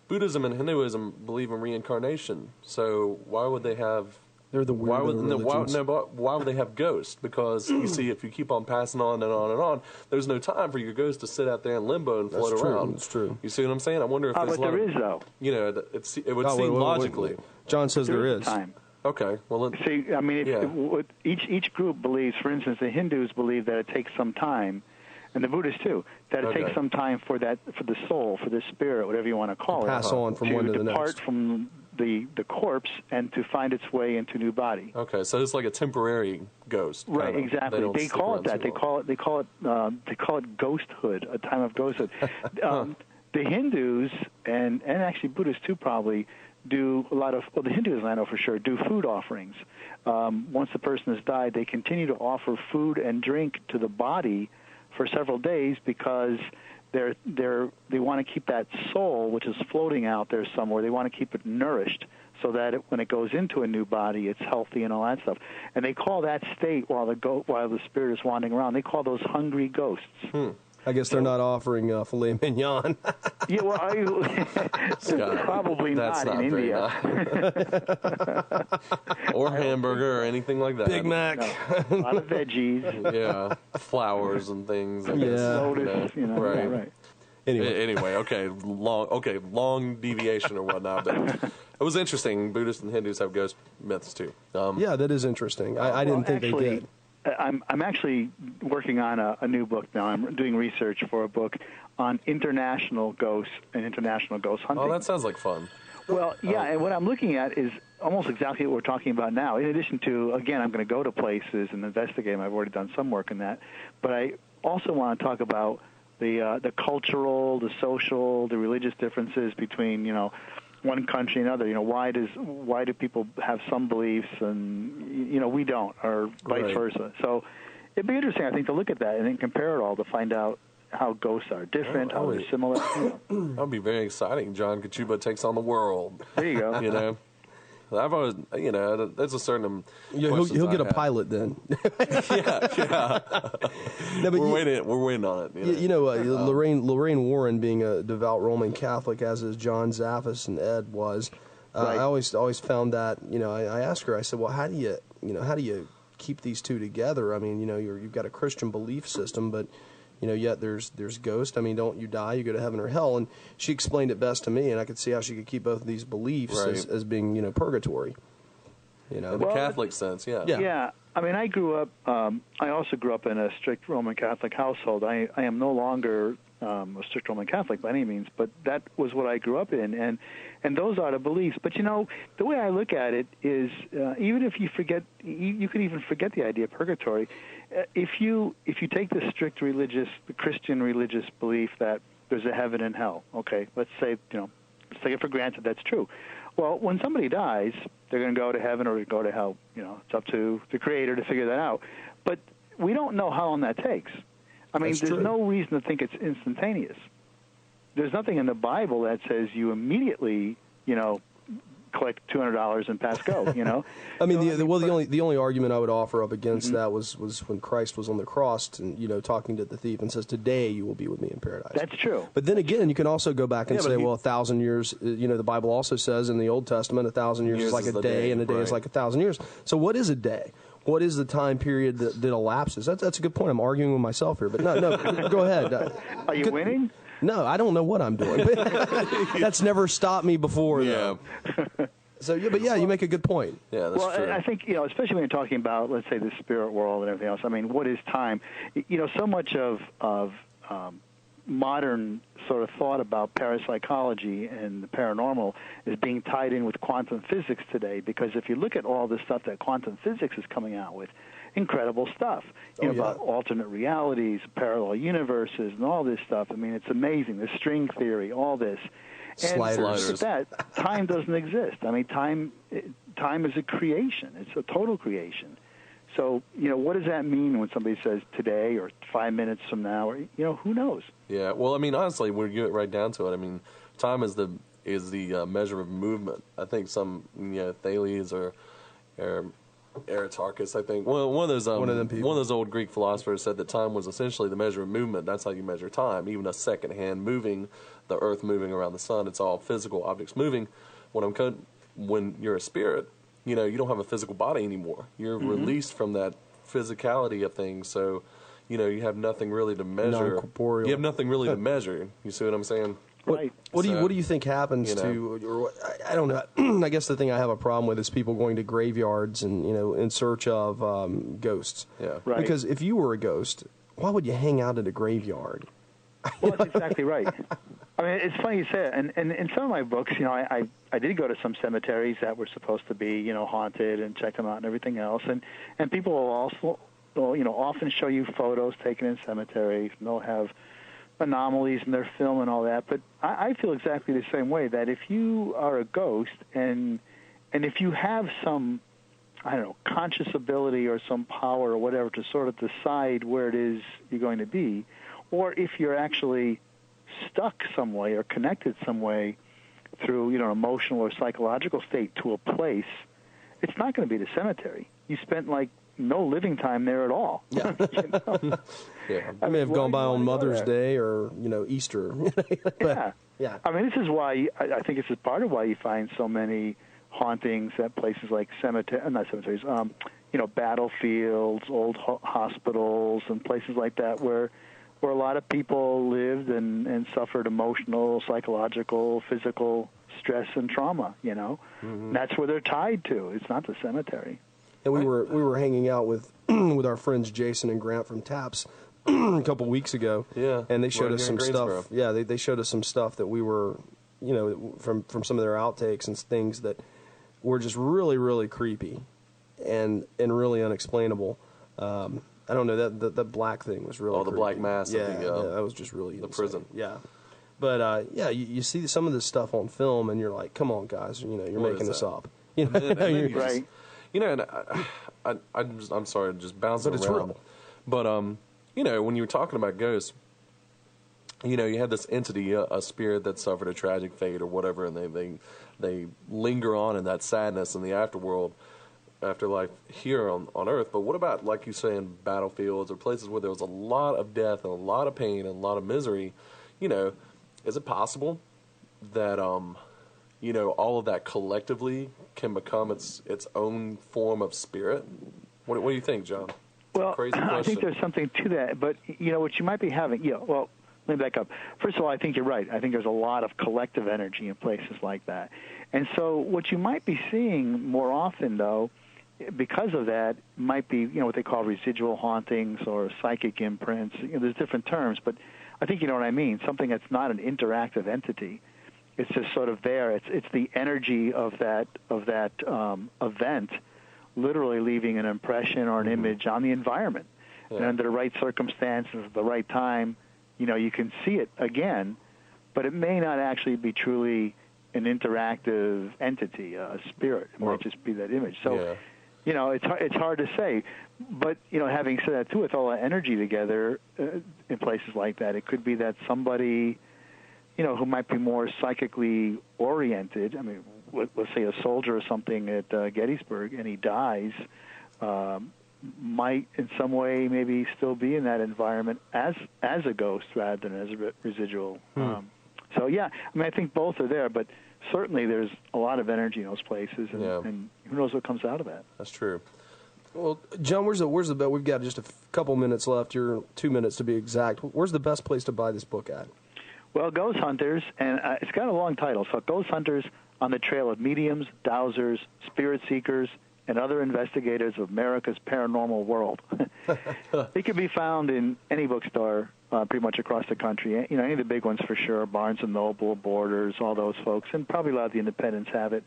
Speaker 7: Buddhism and Hinduism believe in reincarnation. So why would they have?
Speaker 6: They're the weird
Speaker 7: why would they have ghosts? Because you see, if you keep on passing on and on and on, there's no time for your ghost to sit out there in limbo and float around.
Speaker 6: That's true.
Speaker 7: You see what I'm saying? I wonder if there's
Speaker 9: but there is, though.
Speaker 7: It would seem logically.
Speaker 6: John says there is.
Speaker 9: Time.
Speaker 7: Okay. Well,
Speaker 9: see, I mean, each group believes. For instance, the Hindus believe that it takes some time, and the Buddhists too, that it takes some time for the soul, for the spirit, whatever you want to call it,
Speaker 6: pass on from one to the next,
Speaker 9: depart from the corpse and to find its way into a new body.
Speaker 7: Okay, so it's like a temporary ghost.
Speaker 9: Right, exactly. They call it that. They call it ghosthood, a time of ghosthood. The Hindus and actually Buddhists too probably do a lot of, the Hindus I know for sure, do food offerings. Once the person has died, they continue to offer food and drink to the body for several days because they want to keep that soul, which is floating out there somewhere, they want to keep it nourished so that when it goes into a new body, it's healthy and all that stuff. And they call that state while the spirit is wandering around, they call those hungry ghosts.
Speaker 6: I guess they're not offering filet mignon.
Speaker 9: Yeah, well, probably
Speaker 7: not
Speaker 9: in India.
Speaker 7: Or hamburger or anything like that.
Speaker 6: Big Mac.
Speaker 9: No, a lot of veggies.
Speaker 7: Yeah, flowers and things.
Speaker 9: Lotus, right.
Speaker 7: Anyway, long deviation or whatnot, but it was interesting. Buddhists and Hindus have ghost myths too.
Speaker 6: Yeah, that is interesting. I didn't think they did.
Speaker 9: I'm actually working on a new book now. I'm doing research for a book on international ghosts and international ghost hunting.
Speaker 7: Oh, that sounds like fun.
Speaker 9: Well, yeah, and what I'm looking at is almost exactly what we're talking about now. In addition to, again, I'm going to go to places and investigate them. I've already done some work in that. But I also want to talk about the cultural, the social, the religious differences between, one country and another. Why do people have some beliefs and we don't, or vice versa? So it'd be interesting, I think, to look at that and then compare it all to find out how ghosts are different, how they're similar.
Speaker 7: That'll be very exciting. John Kachuba takes on the world.
Speaker 9: There you go.
Speaker 7: I've always, there's a certain.
Speaker 6: He'll get a pilot then.
Speaker 7: yeah. No, but we're waiting on it.
Speaker 6: Lorraine Warren, being a devout Roman Catholic, as is John Zaffis and Ed was. Right. I always found that. I asked her. I said, well, how do you keep these two together? I mean, you've got a Christian belief system, but yet there's ghosts. I mean, don't you die, you go to heaven or hell. And she explained it best to me, and I could see how she could keep both of these beliefs as being, purgatory.
Speaker 7: In the Catholic sense, yeah.
Speaker 9: Yeah. I mean, I also grew up in a strict Roman Catholic household. I am no longer a strict Roman Catholic by any means, but that was what I grew up in, and those are the beliefs. But the way I look at it is, even if you forget, you could even forget the idea of purgatory. If you take the strict Christian religious belief that there's a heaven and hell, okay, let's say let's take it for granted that's true. Well, when somebody dies, they're going to go to heaven or go to hell. It's up to the Creator to figure that out. But we don't know how long that takes. I mean, there's no reason to think it's instantaneous. There's nothing in the Bible that says you immediately, collect $200 and pass go.
Speaker 6: I mean, the only argument I would offer up against that was when Christ was on the cross and talking to the thief and says, "Today you will be with me in paradise."
Speaker 9: That's true.
Speaker 6: But then again, you can also go back and say, well, 1,000 years. The Bible also says in the Old Testament, 1,000 years is like a day, and a day is like 1,000 years. So what is a day? What is the time period that elapses? That's a good point. I'm arguing with myself here, but no, go ahead.
Speaker 9: Are you winning?
Speaker 6: No, I don't know what I'm doing. That's never stopped me before.
Speaker 7: Yeah.
Speaker 6: So, you make a good point.
Speaker 7: Yeah, that's true.
Speaker 9: I think, especially when you're talking about, let's say, the spirit world and everything else. I mean, what is time? So much of modern sort of thought about parapsychology and the paranormal is being tied in with quantum physics today, because if you look at all the stuff that quantum physics is coming out with, incredible stuff. About alternate realities, parallel universes, and all this stuff. I mean, it's amazing. The string theory, all this. And
Speaker 6: Sliders.
Speaker 9: With that, time doesn't exist. I mean, time is a creation. It's a total creation. So, what does that mean when somebody says today or 5 minutes from now? Or, who knows?
Speaker 7: Yeah. Well, I mean, honestly, when you get right down to it, I mean, time is the measure of movement. I think some Thales or Aristarchus, I think one of those old Greek philosophers said that time was essentially the measure of movement. That's how you measure time. Even a second hand moving, the earth moving around the sun, it's all physical objects moving. When you're a spirit, you don't have a physical body anymore. You're released from that physicality of things. So, you have nothing really to measure.
Speaker 6: Non-corporeal.
Speaker 7: You have nothing really to measure. You see what I'm saying?
Speaker 9: Right.
Speaker 6: What do you think happens to? Or, I don't know. I guess the thing I have a problem with is people going to graveyards and in search of ghosts.
Speaker 7: Yeah.
Speaker 9: Right.
Speaker 6: Because if you were a ghost, why would you hang out at a graveyard?
Speaker 9: Well, that's exactly right. I mean, it's funny you say it. And in some of my books, I did go to some cemeteries that were supposed to be, haunted and check them out and everything else. And people will also, often show you photos taken in cemeteries, and they'll have anomalies in their film and all that. But I feel exactly the same way, that if you are a ghost and if you have some, I don't know, conscious ability or some power or whatever to sort of decide where it is you're going to be, or if you're actually stuck some way or connected some way through, an emotional or psychological state to a place, it's not going to be the cemetery. You spent no living time there at all.
Speaker 6: Yeah. Yeah. I may have gone by on Mother's Day or, Easter. But, yeah.
Speaker 9: I mean, this is why, I think this is part of why you find so many hauntings at places like battlefields, old hospitals, and places like that where a lot of people lived and suffered emotional, psychological, physical stress and trauma, And that's where they're tied to. It's not the cemetery.
Speaker 6: And we were hanging out with our friends Jason and Grant from TAPS a couple weeks ago.
Speaker 7: Yeah.
Speaker 6: And they showed us some stuff. Yeah, they showed us some stuff that we were, from some of their outtakes and things that were just really, really creepy and really unexplainable. I don't know, that black thing was really
Speaker 7: the
Speaker 6: creepy.
Speaker 7: Black Mass.
Speaker 6: Yeah, that was just really
Speaker 7: the
Speaker 6: insane.
Speaker 7: prison.
Speaker 6: Yeah. But, you see some of this stuff on film, and you're like, come on, guys, you're making this up.
Speaker 9: Right.
Speaker 7: And I'm sorry to just bounce around.
Speaker 6: Real.
Speaker 7: But, when you were talking about ghosts, you had this entity, a spirit that suffered a tragic fate or whatever, and they linger on in that sadness in the afterlife here on Earth. But what about, like you say, in battlefields or places where there was a lot of death and a lot of pain and a lot of misery? Is it possible that all of that collectively can become its own form of spirit? What do you think, John?
Speaker 9: Well,
Speaker 7: Crazy question.
Speaker 9: I think there's something to that. But, what you might be having, well, let me back up. First of all, I think you're right. I think there's a lot of collective energy in places like that. And so what you might be seeing more often, though, because of that, might be, what they call residual hauntings or psychic imprints. There's different terms, but I think you know what I mean. Something that's not an interactive entity. It's just sort of there. It's the energy of that event, literally leaving an impression or an image on the environment. Yeah. And under the right circumstances, at the right time, you can see it again, but it may not actually be truly an interactive entity, a spirit. It might just be that image. So, it's hard to say. But, having said that, too, with all that energy together in places like that, it could be that somebody, who might be more psychically oriented, I mean, let's say a soldier or something at Gettysburg, and he dies, might in some way maybe still be in that environment as a ghost rather than as a residual. So, yeah, I mean, I think both are there, but certainly there's a lot of energy in those places, and who knows what comes out of that.
Speaker 7: That's true.
Speaker 6: Well, John, where's the best? We've got just a couple minutes left. You're 2 minutes to be exact. Where's the best place to buy this book at?
Speaker 9: Well, Ghosthunters, and it's got a long title. So Ghosthunters on the trail of mediums, dowsers, spirit seekers, and other investigators of America's paranormal world. It can be found in any bookstore pretty much across the country. Any of the big ones for sure, Barnes & Noble, Borders, all those folks, and probably a lot of the independents have it.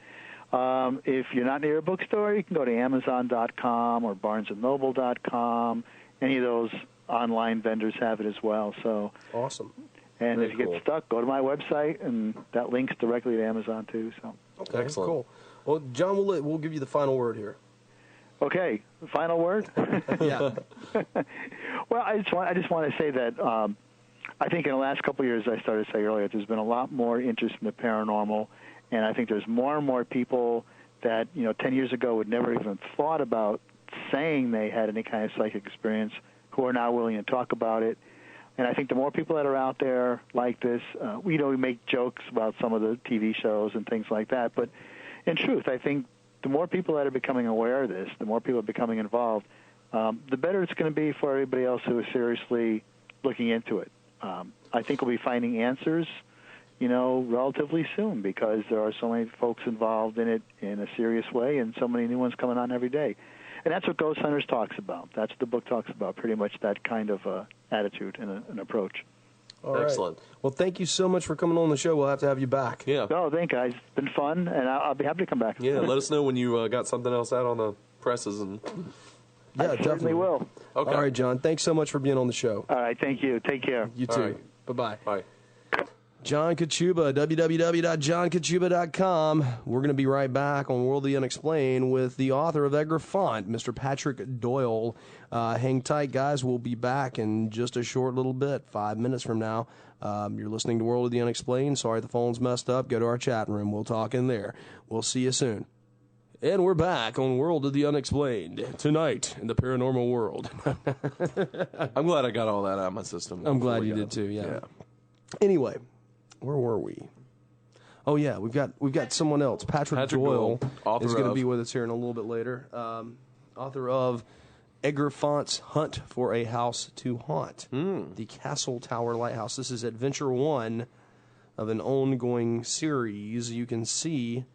Speaker 9: If you're not near a bookstore, you can go to Amazon.com or BarnesandNoble.com. Any of those online vendors have it as well. So
Speaker 6: awesome.
Speaker 9: And
Speaker 6: Very
Speaker 9: if you get stuck, go to my website, and that links directly to Amazon too. So
Speaker 6: okay, excellent. Cool. Well, John, we'll give you the final word here.
Speaker 9: Okay, the final word.
Speaker 6: Yeah.
Speaker 9: Well, I just want to say that I think in the last couple of years, I started to say earlier, there's been a lot more interest in the paranormal, and I think there's more and more people that 10 years ago would never even thought about saying they had any kind of psychic experience, who are now willing to talk about it. And I think the more people that are out there like this, we make jokes about some of the TV shows and things like that. But in truth, I think the more people that are becoming aware of this, the more people are becoming involved, the better it's going to be for everybody else who is seriously looking into it. I think we'll be finding answers, relatively soon, because there are so many folks involved in it in a serious way, and so many new ones coming on every day. And that's what Ghosthunters talks about. That's what the book talks about, pretty much that kind of attitude and an approach.
Speaker 6: All right. Excellent. Well, thank you so much for coming on the show. We'll have to have you back.
Speaker 7: Yeah.
Speaker 9: No, thank you, guys. It's been fun, and I'll be happy to come back.
Speaker 7: Yeah, let us know when you got something else out on the presses. And
Speaker 9: I certainly will.
Speaker 7: Okay.
Speaker 6: All right, John. Thanks so much for being on the show.
Speaker 9: All right, thank you. Take care.
Speaker 6: You too.
Speaker 7: Right.
Speaker 6: Bye-bye.
Speaker 7: Bye.
Speaker 6: John Kachuba, www.johnkachuba.com. We're going to be right back on World of the Unexplained with the author of Edgar, Mr. Patrick Doyle. Hang tight, guys. We'll be back in just a short little bit, 5 minutes from now. You're listening to World of the Unexplained. Sorry the phone's messed up. Go to our chat room. We'll talk in there. We'll see you soon. And we're back on World of the Unexplained, tonight in the paranormal world.
Speaker 7: I'm glad I got all that out of my system.
Speaker 6: I'm glad you did too, yeah. Anyway, where were we? Oh yeah, we've got someone else. Patrick Doyle is going to be with us here in a little bit later. Author of Edgar Font's Hunt for a House to Haunt, the Castle Tower Lighthouse. This is Adventure 1 of an ongoing series. You can see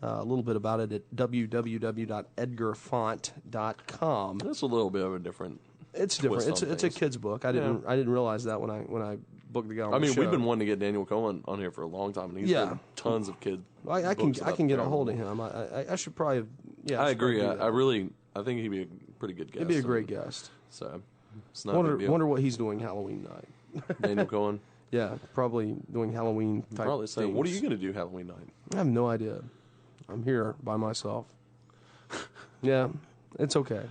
Speaker 6: a little bit about it at www.edgarfont.com.
Speaker 7: That's a little bit of a different.
Speaker 6: It's different. It's a kid's book. I didn't realize that when I booked the guy on the show.
Speaker 7: We've been wanting to get Daniel Cohen on here for a long time, and he's done tons of kid.
Speaker 6: I can get a hold of him. I should probably. Yeah,
Speaker 7: I agree. I think he'd be a pretty good guest.
Speaker 6: He'd be a great guest.
Speaker 7: So, it's not a big deal.
Speaker 6: Wonder what he's doing Halloween night.
Speaker 7: Daniel Cohen.
Speaker 6: Yeah, probably doing Halloween type
Speaker 7: probably saying,
Speaker 6: things.
Speaker 7: what are you going to do Halloween night?
Speaker 6: I have no idea. I'm here by myself. Yeah, it's okay.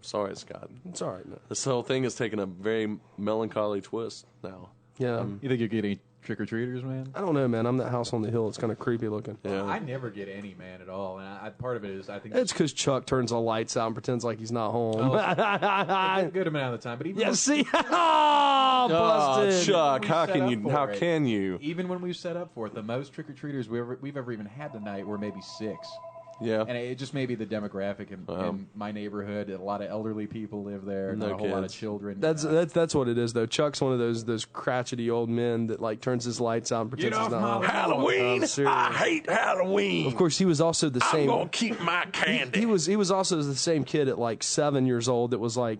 Speaker 7: Sorry, Scott.
Speaker 6: It's all right, man.
Speaker 7: This whole thing is taking a very melancholy twist now.
Speaker 6: Yeah.
Speaker 8: You think you're getting trick-or-treaters, man?
Speaker 6: I don't know, man. I'm that house on the hill. It's kind of creepy looking.
Speaker 8: Yeah. I never get any, man, at all. And part of it is, I think...
Speaker 6: It's because Chuck turns the lights out and pretends like he's not home.
Speaker 8: A good amount of the time. But even
Speaker 6: see? Oh, busted.
Speaker 7: Chuck, how can you?
Speaker 8: Even when we've set up for it, the most trick-or-treaters we've ever even had tonight were maybe 6.
Speaker 7: Yeah.
Speaker 8: And it just may be the demographic in my neighborhood. A lot of elderly people live there. Not a whole lot of children.
Speaker 6: That's what it is, though. Chuck's one of those crotchety old men that like turns his lights out and pretends he's not home.
Speaker 7: Halloween. I hate Halloween.
Speaker 6: Of course, he was also the same.
Speaker 7: I'm gonna keep my candy.
Speaker 6: He was also the same kid at like 7 years old that was like,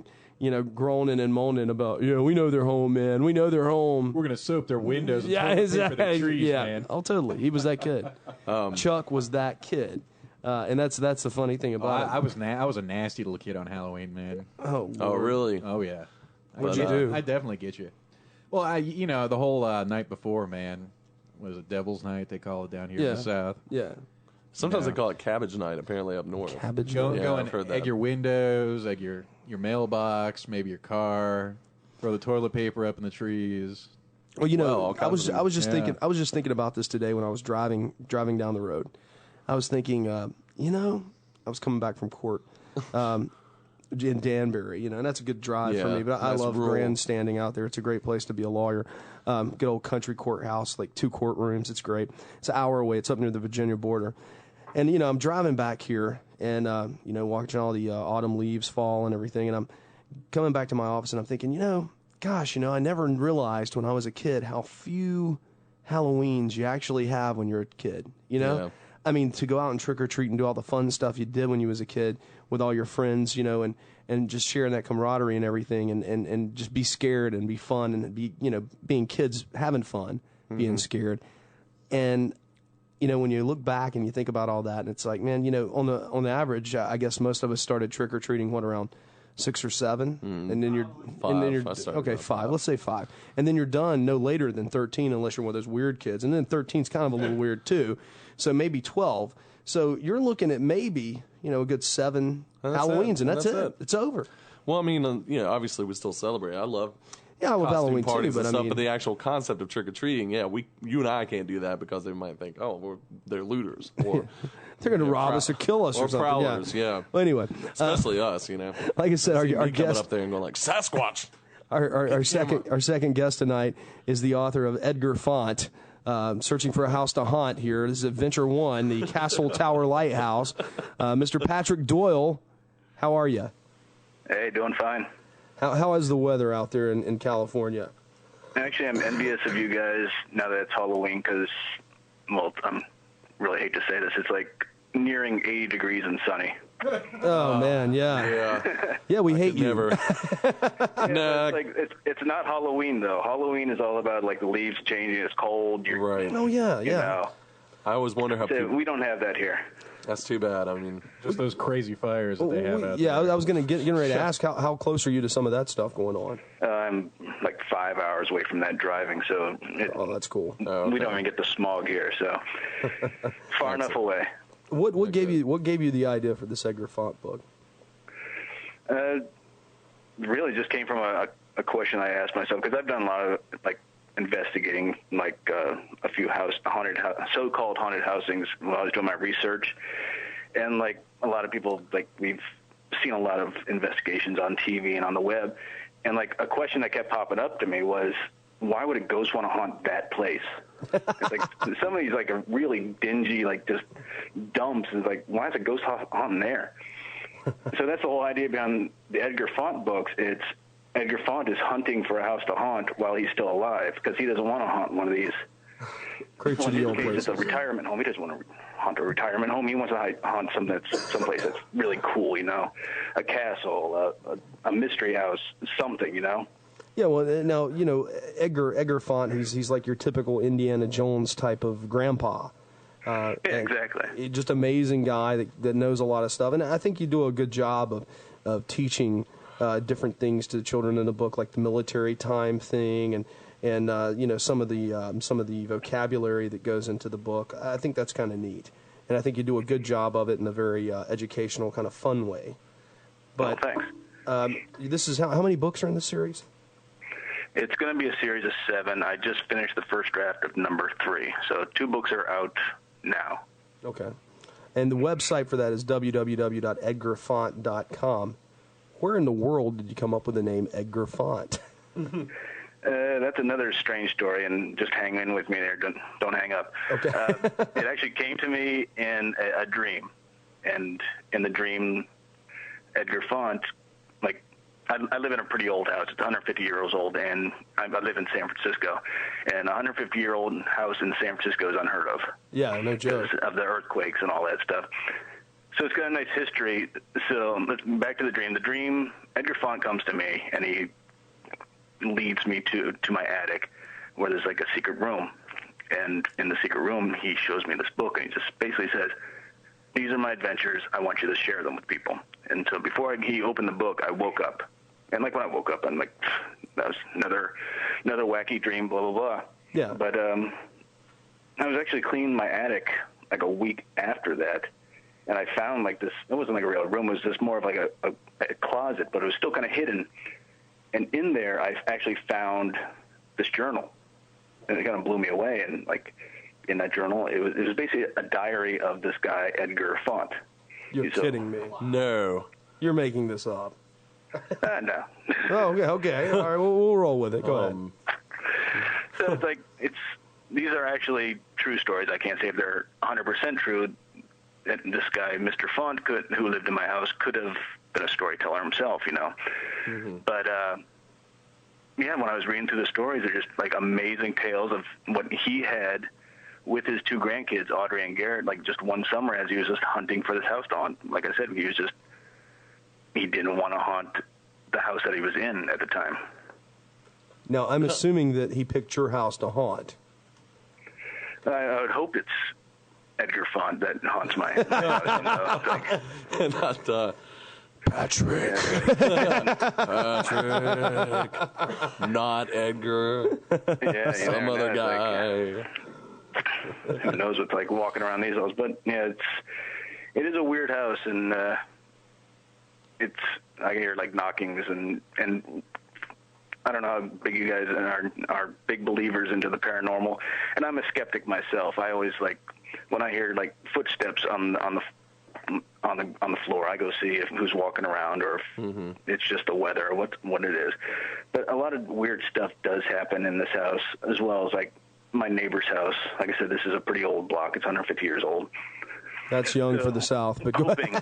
Speaker 6: groaning and moaning about, we know they're home, man. We know they're home.
Speaker 8: We're gonna soap their windows. And exactly. For the trees, man.
Speaker 6: Oh, totally. He was that kid. Chuck was that kid. And that's the funny thing about it.
Speaker 8: I was a nasty little kid on Halloween, man.
Speaker 6: Oh, Lord.
Speaker 7: Oh, really?
Speaker 8: Oh, yeah.
Speaker 6: What'd you do?
Speaker 8: I definitely get you. Well, the whole night before, man, was it Devil's Night? They call it down here in the South.
Speaker 6: Yeah.
Speaker 7: Sometimes they call it Cabbage Night, apparently up north.
Speaker 6: Cabbage
Speaker 8: Night. Go
Speaker 7: I've heard
Speaker 8: and
Speaker 7: that.
Speaker 8: egg your windows, egg your mailbox, maybe your car, throw the toilet paper up in the trees.
Speaker 6: Well, I was just thinking about this today when I was driving down the road. I was thinking, I was coming back from court in Danbury, and that's a good drive for me. But I love grandstanding out there. It's a great place to be a lawyer. Good old country courthouse, like 2 courtrooms. It's great. It's an hour away. It's up near the Virginia border. And, I'm driving back here and, watching all the autumn leaves fall and everything. And I'm coming back to my office and I'm thinking, I never realized when I was a kid how few Halloweens you actually have when you're a kid, Yeah. I mean, to go out and trick-or-treat and do all the fun stuff you did when you was a kid with all your friends, and just sharing that camaraderie and everything and just be scared and be fun and be, being kids, having fun, being scared. And when you look back and you think about all that, and it's like, man, on the average, I guess most of us started trick or treating around 6 or 7, and then you're five. Let's say 5, and then you're done no later than 13, unless you're one of those weird kids, and then 13's kind of a little weird too, so maybe 12. So you're looking at maybe a good 7 Halloweens, and that's it. It's over.
Speaker 7: Well, I mean, obviously we still celebrate. I love
Speaker 6: Halloween
Speaker 7: parties
Speaker 6: too,
Speaker 7: but the actual concept of trick or treating, you and I can't do that because they might think, they're looters, or
Speaker 6: they're going to rob us or kill us or something.
Speaker 7: Prowlers, yeah.
Speaker 6: Well, anyway,
Speaker 7: especially us,
Speaker 6: Like I said, our
Speaker 7: guest
Speaker 6: coming
Speaker 7: up there and going like Sasquatch.
Speaker 6: Our second guest tonight is the author of Edgar Font. Searching for a house to haunt here. This is Adventure 1, the Castle Tower Lighthouse. Mr. Patrick Doyle, how are you?
Speaker 10: Hey, doing fine.
Speaker 6: How is the weather out there in California?
Speaker 10: Actually, I'm envious of you guys now that it's Halloween because, I really hate to say this, it's like nearing 80 degrees and sunny.
Speaker 6: Oh man, yeah. We hate you.
Speaker 7: Never.
Speaker 10: No, it's not Halloween though. Halloween is all about like the leaves changing. It's cold. You're,
Speaker 7: right.
Speaker 6: Oh yeah,
Speaker 10: you know.
Speaker 7: I always wonder how people.
Speaker 10: We don't have that here.
Speaker 7: That's too bad. I mean,
Speaker 8: just those crazy fires that they have out there.
Speaker 6: Yeah, I was going to get ready to ask how close are you to some of that stuff going on?
Speaker 10: I'm like 5 hours away from that driving, so.
Speaker 6: That's cool.
Speaker 10: We don't even get the smog here, so far enough away.
Speaker 6: What gave you the idea for this Edgar Font book?
Speaker 10: Really, just came from a question I asked myself because I've done a lot of like investigating, like a few so-called haunted housings when I was doing my research, and like a lot of people, like we've seen a lot of investigations on TV and on the web, and like a question that kept popping up to me was, why would a ghost want to haunt that place? It's like some of these like are really dingy, like just dumps. It's like, why is a ghost haunting there? So that's the whole idea behind the Edgar Font books. It's Edgar Font is hunting for a house to haunt while he's still alive because he doesn't want to haunt one of these. It's a retirement home. He doesn't want to haunt a retirement home. He wants to haunt someplace that's really cool, a castle, a mystery house, something,
Speaker 6: Yeah, well, now, Edgar Font, he's like your typical Indiana Jones type of grandpa.
Speaker 10: Yeah, exactly.
Speaker 6: Just amazing guy that knows a lot of stuff. And I think you do a good job of teaching different things to the children in the book, like the military time thing and some of the vocabulary that goes into the book. I think that's kind of neat. And I think you do a good job of it in a very educational, kind of fun way. But
Speaker 10: thanks.
Speaker 6: This is how many books are in the series?
Speaker 10: It's going to be a series of 7. I just finished the first draft of number 3. So 2 books are out now.
Speaker 6: Okay. And the website for that is www.edgarfont.com. Where in the world did you come up with the name Edgar Font?
Speaker 10: That's another strange story, and just hang in with me there. Don't hang up.
Speaker 6: Okay.
Speaker 10: It actually came to me in a dream. And in the dream, Edgar Font, like, I live in a pretty old house. It's 150 years old, and I live in San Francisco. And a 150-year-old house in San Francisco is unheard of.
Speaker 6: Yeah, no joke.
Speaker 10: Of the earthquakes and all that stuff. So it's got a nice history. So back to the dream. The dream, Edgar Font comes to me, and he leads me to my attic where there's like a secret room. And in the secret room, he shows me this book, and he just basically says, these are my adventures. I want you to share them with people. And so before he opened the book, I woke up. And like when I woke up, I'm like, that was another wacky dream, blah, blah, blah.
Speaker 6: Yeah.
Speaker 10: But I was actually cleaning my attic like a week after that. And I found like this, it wasn't like a real room, it was just more of like a closet, but it was still kind of hidden. And in there, I actually found this journal. And it kind of blew me away. And like in that journal, it was basically a diary of this guy, Edgar Font.
Speaker 6: You're kidding me.
Speaker 7: No.
Speaker 6: You're making this up.
Speaker 10: No.
Speaker 6: Oh, okay. All right, we'll roll with it. Go ahead.
Speaker 10: So it's like, these are actually true stories. I can't say if they're 100% true. This guy, Mr. Font, who lived in my house, could have been a storyteller himself, Mm-hmm. But, when I was reading through the stories, they're just like amazing tales of what he had with his 2 grandkids, Audrey and Garrett, like just one summer as he was just hunting for this house to haunt. Like I said, he didn't want to haunt the house that he was in at the time.
Speaker 6: Now, I'm assuming that he picked your house to haunt.
Speaker 10: I would hope it's Edgar Font that haunts my house. You know? It's like,
Speaker 7: Not Patrick. Patrick. Not Edgar.
Speaker 10: Yeah,
Speaker 7: Some other guy.
Speaker 10: Like, who knows what's like walking around these halls? But yeah, it is a weird house, and I hear like knockings, and I don't know how big you guys are big believers into the paranormal, and I'm a skeptic myself. I always like when I hear like footsteps on the floor, I go see who's walking around, or if it's just the weather or what it is. But a lot of weird stuff does happen in this house, as well as like my neighbor's house. Like I said, this is a pretty old block. It's 150 years old.
Speaker 6: That's young for the South, but go ahead.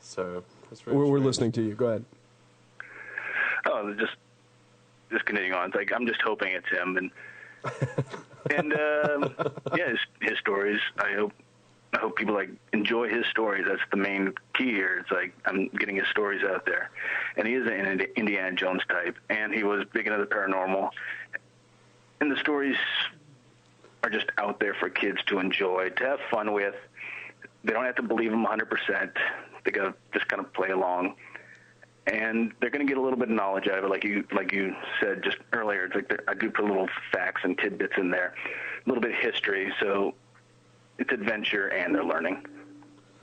Speaker 7: So that's
Speaker 6: we're listening to you. Go ahead.
Speaker 10: Oh, just continuing on. It's like I'm just hoping it's him, and yeah, his stories. I hope people like enjoy his stories. That's the main key here. It's like I'm getting his stories out there, and he is an Indiana Jones type, and he was big into the paranormal, and the stories are just out there for kids to enjoy, to have fun with. They don't have to believe them 100%. They gotta just kind of play along, and they're going to get a little bit of knowledge out of it, like you said just earlier. It's like I do put little facts and tidbits in there, a little bit of history, so it's adventure and they're learning.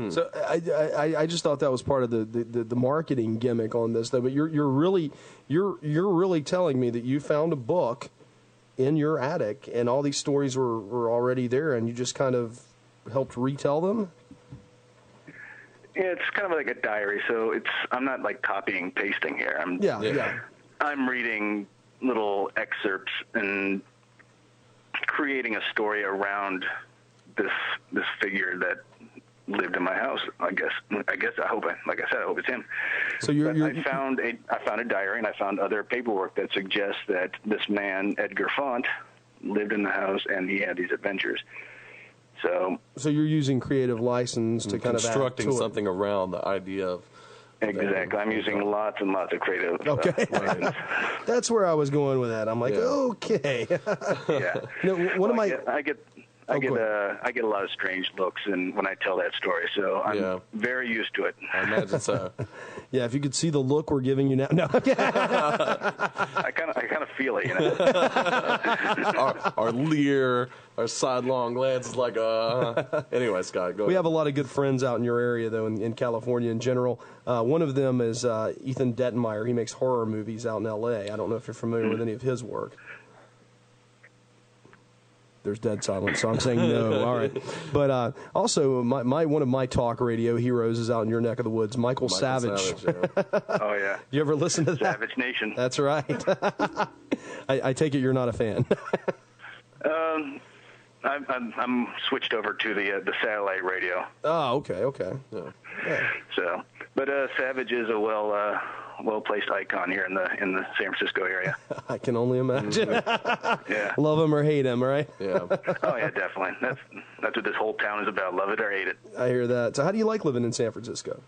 Speaker 6: So I just thought that was part of the marketing gimmick on this, though. But you're really telling me that you found a book in your attic, and all these stories were already there, and you just kind of helped retell them.
Speaker 10: Yeah, it's kind of like a diary, so I'm not like copying pasting here. I'm reading little excerpts and creating a story around this figure that lived in my house. I hope it's him.
Speaker 6: So
Speaker 10: I found a diary, and I found other paperwork that suggests that this man, Edgar Font, lived in the house and he had these adventures. So
Speaker 6: you're using creative license to kind of
Speaker 7: constructing something around the idea of.
Speaker 10: Exactly. I'm using lots and lots of creative.
Speaker 6: Okay. That's where I was going with that. I'm like, okay.
Speaker 10: Yeah. I get a lot of strange looks, and when I tell that story, so I'm very used to it.
Speaker 7: I imagine so.
Speaker 6: Yeah, if you could see the look we're giving you now. No.
Speaker 10: I kind of feel it, you know.
Speaker 7: our leer, our sidelong glance is like, Anyway, Scott, go ahead.
Speaker 6: We have a lot of good friends out in your area, though, in California in general. One of them is Ethan Detmeyer. He makes horror movies out in L.A. I don't know if you're familiar with any of his work. There's dead silence, so I'm saying no. All right. But also, one of my talk radio heroes is out in your neck of the woods, Michael Savage.
Speaker 10: Oh, yeah.
Speaker 6: You ever listen to that?
Speaker 10: Savage Nation.
Speaker 6: That's right. I take it you're not a fan.
Speaker 10: I'm switched over to the satellite radio.
Speaker 6: Oh, okay. Yeah.
Speaker 10: So, but Savage is a well-placed icon here in the San Francisco area.
Speaker 6: I can only imagine.
Speaker 10: Yeah.
Speaker 6: Love him or hate him, right?
Speaker 7: Yeah.
Speaker 10: Oh yeah, definitely. That's what this whole town is about. Love it or hate it.
Speaker 6: I hear that. So, how do you like living in San Francisco?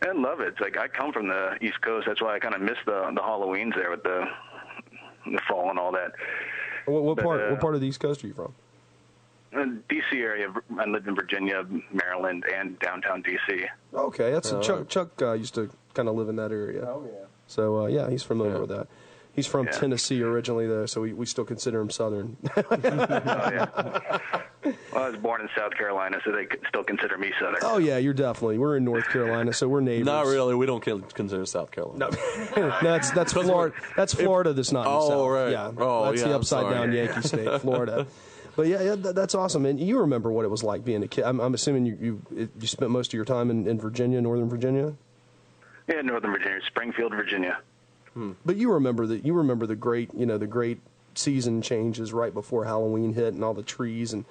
Speaker 10: I love it. It's like I come from the East Coast. That's why I kind of miss the Halloweens there with the fall and all that.
Speaker 6: What part of the East Coast are you from?
Speaker 10: D.C. area. I lived in Virginia, Maryland, and downtown D.C.
Speaker 6: Okay, that's Chuck used to kind of live in that area.
Speaker 8: Oh yeah.
Speaker 6: So he's familiar with that. He's from Tennessee originally, though, so we still consider him Southern.
Speaker 10: Oh yeah. Well, I was born in South Carolina, so they still consider me Southern.
Speaker 6: Oh yeah, we're in North Carolina, so we're neighbors.
Speaker 7: Not really. We don't consider South Carolina.
Speaker 6: No, that's Florida. That's Florida. That's not in the South.
Speaker 7: Right.
Speaker 6: Yeah.
Speaker 7: That's
Speaker 6: the upside down Yankee state, Florida. But yeah, that's awesome. And you remember what it was like being a kid. I'm assuming you spent most of your time in Virginia, Northern Virginia?
Speaker 10: Yeah, Northern Virginia, Springfield, Virginia.
Speaker 6: But you remember the great season changes right before Halloween hit and all the trees and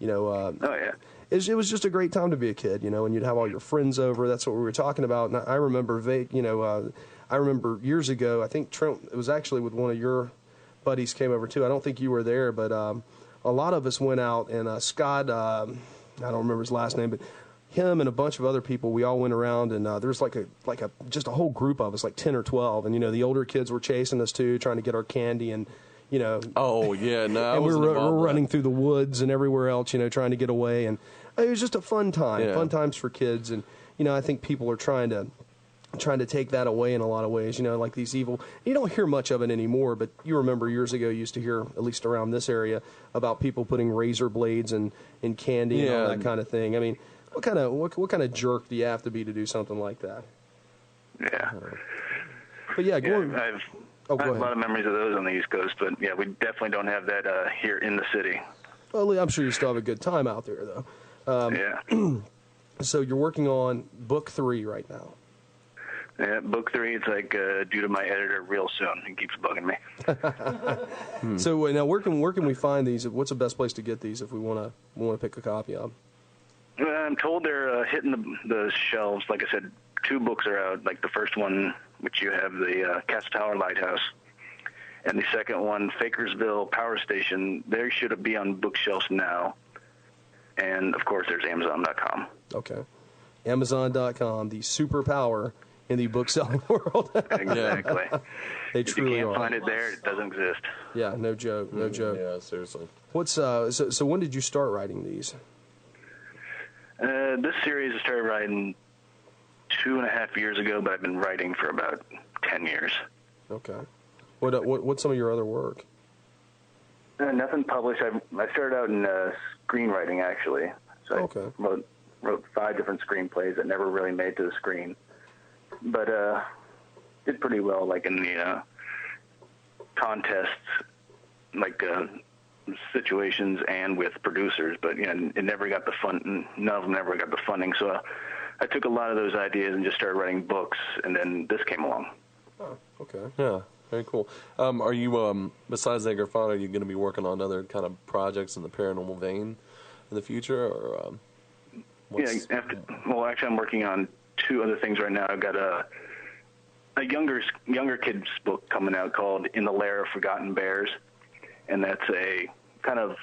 Speaker 10: oh yeah.
Speaker 6: It was just a great time to be a kid, and you'd have all your friends over. That's what we were talking about. And I remember I remember years ago, I think Trent, it was actually with one of your buddies came over too. I don't think you were there, but a lot of us went out, and Scott, I don't remember his last name, but him and a bunch of other people, we all went around, and there was just a whole group of us, like 10 or 12, and the older kids were chasing us too, trying to get our candy, and you know.
Speaker 7: Oh yeah, no.
Speaker 6: And we're running through the woods and everywhere else, you know, trying to get away, and it was just a fun time, fun times for kids, and you know, I think people are trying to take that away in a lot of ways, you know, like these evil. You don't hear much of it anymore, but you remember years ago you used to hear, at least around this area, about people putting razor blades in candy and all that kind of thing. I mean, what kind of jerk do you have to be to do something like that?
Speaker 10: Yeah.
Speaker 6: But yeah,
Speaker 10: I have a lot of memories of those on the East Coast, but yeah, we definitely don't have that here in the city.
Speaker 6: Well, I'm sure you still have a good time out there, though.
Speaker 10: Yeah.
Speaker 6: So you're working on book 3 right now.
Speaker 10: Yeah, book 3. It's like due to my editor real soon. He keeps bugging me.
Speaker 6: So now, where can we find these? What's the best place to get these if we want to pick a copy of?
Speaker 10: I'm told they're hitting the shelves. Like I said, 2 books are out. Like the first one, which you have, the Castle Tower Lighthouse, and the second one, Fakersville Power Station. They should be on bookshelves now. And of course, there's Amazon.com.
Speaker 6: Okay, Amazon.com, the superpower in the book-selling world.
Speaker 10: Exactly.
Speaker 6: They truly
Speaker 10: if you can't
Speaker 6: are.
Speaker 10: find it there, it doesn't exist.
Speaker 6: Yeah, no joke, no joke.
Speaker 7: Yeah, seriously.
Speaker 6: What's so when did you start writing these?
Speaker 10: This series I started writing 2.5 years ago, but I've been writing for about 10 years.
Speaker 6: Okay. What's some of your other work?
Speaker 10: Nothing published. I started out in screenwriting, actually. So I wrote 5 different screenplays that never really made to the screen. But did pretty well, like in the contests, like situations, and with producers. But it never got the fun. None of them ever got the funding. So I took a lot of those ideas and just started writing books. And then this came along.
Speaker 6: Oh, okay.
Speaker 7: Yeah, very cool. Are you besides Edgar Font, are you going to be working on other kind of projects in the paranormal vein in the future, or?
Speaker 10: Well, actually, I'm working on 2 other things right now. I've got a younger kids book coming out called In the Lair of Forgotten Bears, and that's a kind of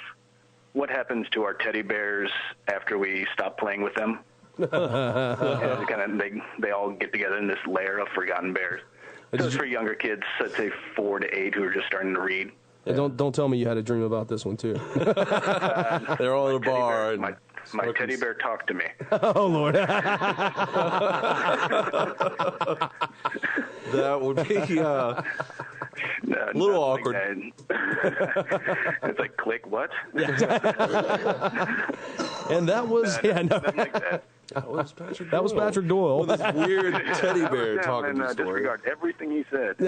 Speaker 10: what happens to our teddy bears after we stop playing with them. And kind of they all get together in this lair of forgotten bears. So it's for younger kids, let's say 4 to 8, who are just starting to read.
Speaker 6: Yeah. Don't tell me you had a dream about this one too.
Speaker 7: They're all in a bar.
Speaker 10: My teddy bear talked to me.
Speaker 6: Oh, Lord.
Speaker 7: That would be a little awkward.
Speaker 10: It's like, click, what?
Speaker 6: And that was,
Speaker 10: nothing like that.
Speaker 6: That was Patrick Doyle.
Speaker 7: With this weird teddy bear talking to
Speaker 10: disregard everything he said.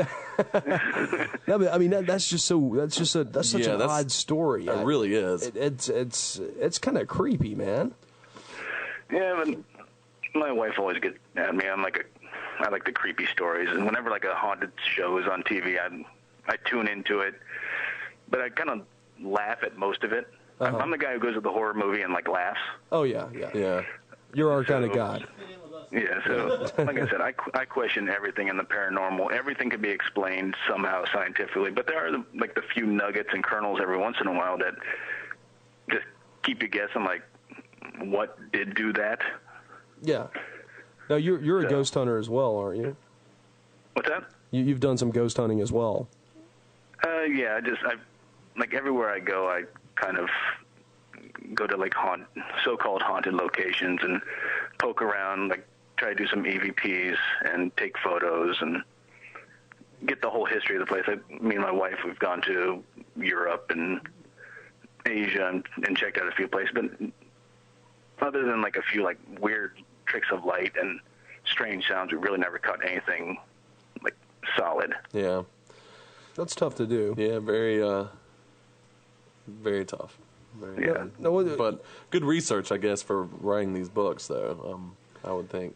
Speaker 6: No, but I mean that's such an odd story.
Speaker 7: It really is.
Speaker 6: It's kind of creepy, man.
Speaker 10: Yeah, but my wife always gets at me. I like the creepy stories, and whenever like a haunted show is on TV, I tune into it, but I kind of laugh at most of it. I'm the guy who goes to the horror movie and like laughs.
Speaker 6: Oh yeah. You're our kind of guy.
Speaker 10: Yeah, so like I said, I question everything in the paranormal. Everything can be explained somehow scientifically, but there are like the few nuggets and kernels every once in a while that just keep you guessing, like what did do that.
Speaker 6: Yeah. Now you're a ghost hunter as well, aren't you?
Speaker 10: What's that?
Speaker 6: You've done some ghost hunting as well.
Speaker 10: Yeah, I like everywhere I go, I kind of go to like so-called haunted locations and poke around, like try to do some EVPs and take photos and get the whole history of the place. Me and my wife, we've gone to Europe and Asia and checked out a few places, but other than like a few like weird tricks of light and strange sounds, we really never caught anything like solid.
Speaker 7: Yeah,
Speaker 6: that's tough to do.
Speaker 7: Yeah, very, very tough.
Speaker 10: Yeah.
Speaker 7: But good research, I guess, for writing these books, though, I would think.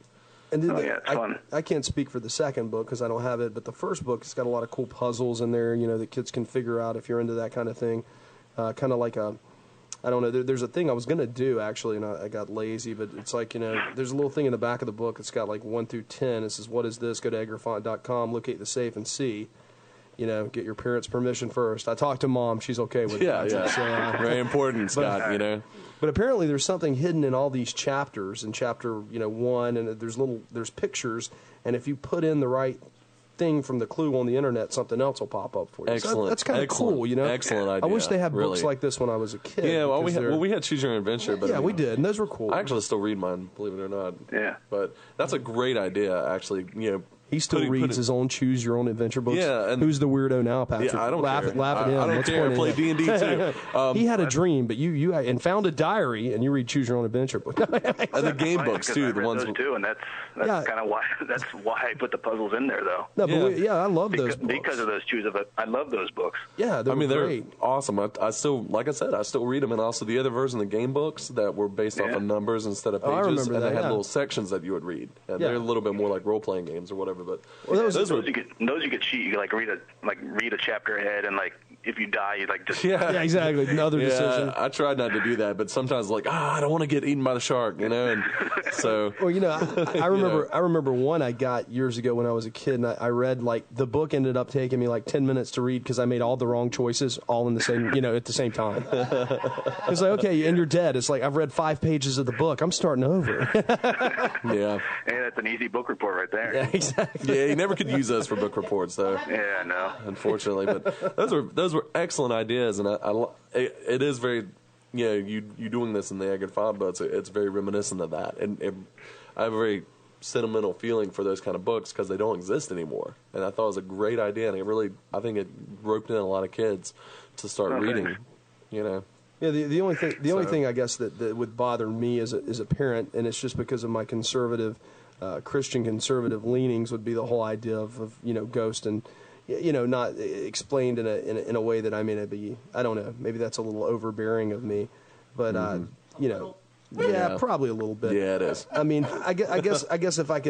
Speaker 6: And
Speaker 10: it's fun.
Speaker 6: I can't speak for the second book because I don't have it, but the first book, it's got a lot of cool puzzles in there, that kids can figure out if you're into that kind of thing. Kind of like I don't know, there's a thing I was going to do, actually, and I got lazy, but it's like, there's a little thing in the back of the book. It's got like 1 through 10. It says, what is this? Go to edgarfont.com, locate the safe, and see. Get your parents' permission first. I talked to Mom; she's okay with it.
Speaker 7: Yeah. So, very important, Scott.
Speaker 6: But apparently, there's something hidden in all these chapters. In chapter 1, and there's pictures, and if you put in the right thing from the clue on the internet, something else will pop up for you.
Speaker 7: Excellent.
Speaker 6: So that's kind of cool, you know.
Speaker 7: Excellent idea.
Speaker 6: I wish they had
Speaker 7: really.
Speaker 6: books like this when I was a kid.
Speaker 7: Yeah, well, we had Choose Your Own Adventure, but
Speaker 6: yeah, we did, and those were cool.
Speaker 7: I actually still read mine, believe it or not.
Speaker 10: Yeah,
Speaker 7: but that's a great idea, actually. You know,
Speaker 6: he still reads his own Choose Your Own Adventure books.
Speaker 7: Yeah, and
Speaker 6: who's the weirdo now, Patrick?
Speaker 7: Yeah, I don't care.
Speaker 6: Laugh at him.
Speaker 7: I don't care. I play D&D too.
Speaker 6: He had a dream, but you and found a diary, and you read Choose Your Own Adventure book.
Speaker 7: And the game books too. The ones
Speaker 10: those too, and that's kind of why I put the puzzles in there, though.
Speaker 6: No, but I love those books.
Speaker 10: Because of those I love those books.
Speaker 6: Yeah, they're
Speaker 7: they're awesome. I still, like I said, I still read them, and also the other version of the game books that were based off of numbers instead of pages,
Speaker 6: I remember
Speaker 7: and
Speaker 6: that,
Speaker 7: they had little sections that you would read, and they're a little bit more like role playing games or whatever. But
Speaker 10: those you could cheat. You could read a chapter ahead, and if you die, you just
Speaker 6: exactly another decision.
Speaker 7: I tried not to do that, but sometimes I don't want to get eaten by the shark, you know. And so
Speaker 6: I remember one I got years ago when I was a kid, and I read the book ended up taking me 10 minutes to read because I made all the wrong choices all in the same at the same time. It's okay, and you're dead. It's I've read 5 pages of the book. I'm starting over.
Speaker 7: Yeah.
Speaker 10: Hey, that's an easy book report right there.
Speaker 6: Yeah, exactly.
Speaker 7: Yeah, you never could use those for book reports, though.
Speaker 10: Yeah, no.
Speaker 7: Unfortunately, but those were excellent ideas, and it is very, you doing this in the Edgar Faba, it's very reminiscent of that, and I have a very sentimental feeling for those kind of books because they don't exist anymore, and I thought it was a great idea, and I think it roped in a lot of kids to start reading, Yeah,
Speaker 6: the only thing I guess that would bother me as a parent, and it's just because of my conservative, Christian conservative leanings, would be the whole idea of ghost and not explained in a way that I may be. I don't know. Maybe that's a little overbearing of me, but probably a little bit.
Speaker 7: Yeah, it is.
Speaker 6: I mean, I guess if I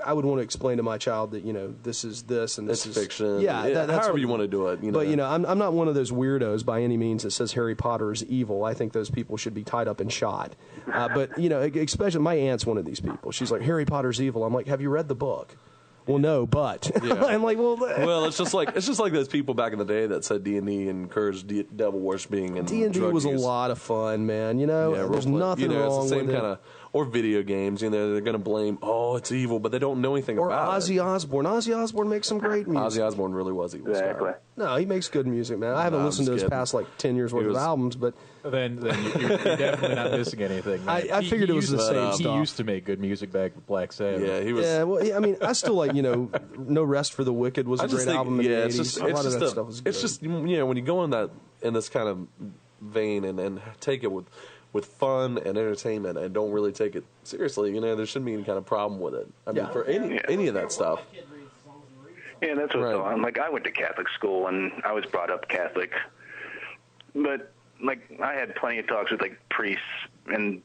Speaker 6: I would want to explain to my child that this is this and this is
Speaker 7: fiction.
Speaker 6: Yeah, that's
Speaker 7: however you want to do it.
Speaker 6: But I'm not one of those weirdos by any means that says Harry Potter is evil. I think those people should be tied up and shot. But especially my aunt's one of these people. She's like, Harry Potter's evil. I'm like, have you read the book? Well, no, but I'm like,
Speaker 7: well, it's just like those people back in the day that said D&D encouraged devil worshipping and
Speaker 6: D&D was a lot of fun, man. There's nothing wrong
Speaker 7: it's the same
Speaker 6: with
Speaker 7: kind of or video games. They're going to blame, it's evil, but they don't know anything about
Speaker 6: Ozzy Osbourne. Ozzy Osbourne makes some great music.
Speaker 7: Ozzy Osbourne really was evil.
Speaker 10: Exactly.
Speaker 6: No, he makes good music, man. I haven't listened to his past 10 years worth of albums, but
Speaker 8: then you're definitely not missing anything. Man.
Speaker 6: I figured it was the same stuff.
Speaker 8: He used to make good music back with Black Sabbath.
Speaker 7: Yeah, he was.
Speaker 6: Yeah, well, I mean, I still like No Rest for the Wicked was a great album in the 80s. A lot of that stuff was good.
Speaker 7: It's just when you go in this kind of vein and take it with fun and entertainment and don't really take it seriously, there shouldn't be any kind of problem with it. I mean, for any of that stuff.
Speaker 10: Yeah, that's what's going on. I went to Catholic school and I was brought up Catholic, but I had plenty of talks with priests, and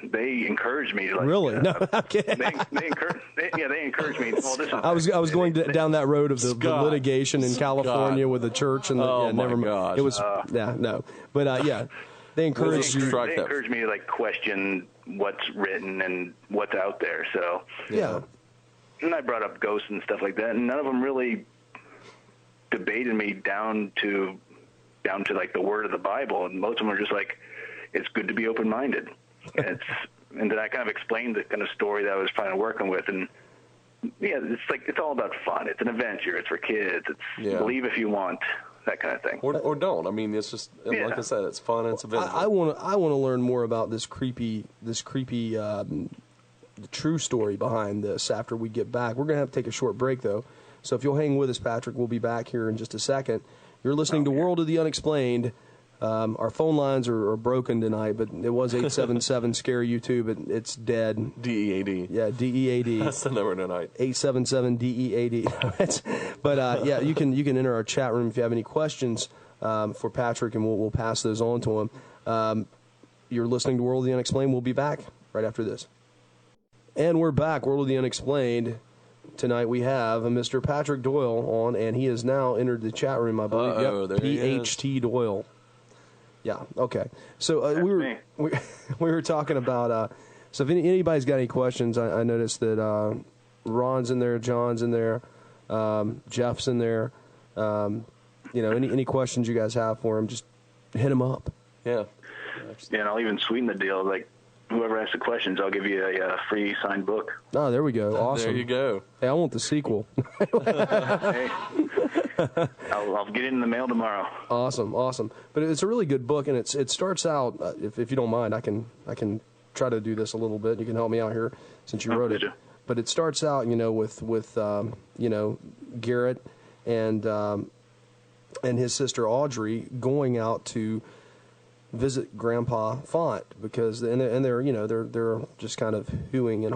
Speaker 10: they encouraged me to
Speaker 6: really. No, okay.
Speaker 10: They encouraged me. Well, this is
Speaker 6: I was going down that road of the litigation in California with the church and
Speaker 7: gosh.
Speaker 6: It was but they encouraged you.
Speaker 10: They encouraged me to question what's written and what's out there. So
Speaker 6: yeah.
Speaker 10: And I brought up ghosts and stuff like that, and none of them really debated me down to the word of the Bible, and most of them are just it's good to be open-minded. And then I kind of explained the kind of story that I was trying to working with, and it's all about fun. It's an adventure. It's for kids. It's believe if you want, that kind of thing.
Speaker 7: Or don't. I mean, it's just like I said, it's fun. It's adventure.
Speaker 6: I want to learn more about this creepy the true story behind this after we get back. We're going to have to take a short break, though. So if you'll hang with us, Patrick, we'll be back here in just a second. You're listening to World of the Unexplained. Our phone lines are broken tonight, but it was 877-SCARE-U2, but it's dead.
Speaker 7: DEAD.
Speaker 6: Yeah, DEAD.
Speaker 7: That's the number tonight.
Speaker 6: 877-DEAD. But you can enter our chat room if you have any questions for Patrick, and we'll pass those on to him. You're listening to World of the Unexplained. We'll be back right after this. And we're back, World of the Unexplained. Tonight we have Mr. Patrick Doyle on, and he has now entered the chat room, I believe.
Speaker 7: There he is.
Speaker 6: PHT Doyle. Yeah, okay. So we were talking about, so if anybody's got any questions, I noticed that Ron's in there, John's in there, Jeff's in there. Any questions you guys have for him, just hit him up.
Speaker 7: Yeah.
Speaker 10: Yeah, and I'll even sweeten the deal. whoever asks the questions, I'll give you a free signed book.
Speaker 6: Oh, there we go. Awesome.
Speaker 7: There you go.
Speaker 6: Hey, I want the sequel.
Speaker 10: Hey, I'll get it in the mail tomorrow.
Speaker 6: Awesome. But it's a really good book, and it starts out. If you don't mind, I can try to do this a little bit. You can help me out here since you wrote it. But it starts out, with Garrett and his sister Audrey going out to visit Grandpa Font because they're just kind of hemming and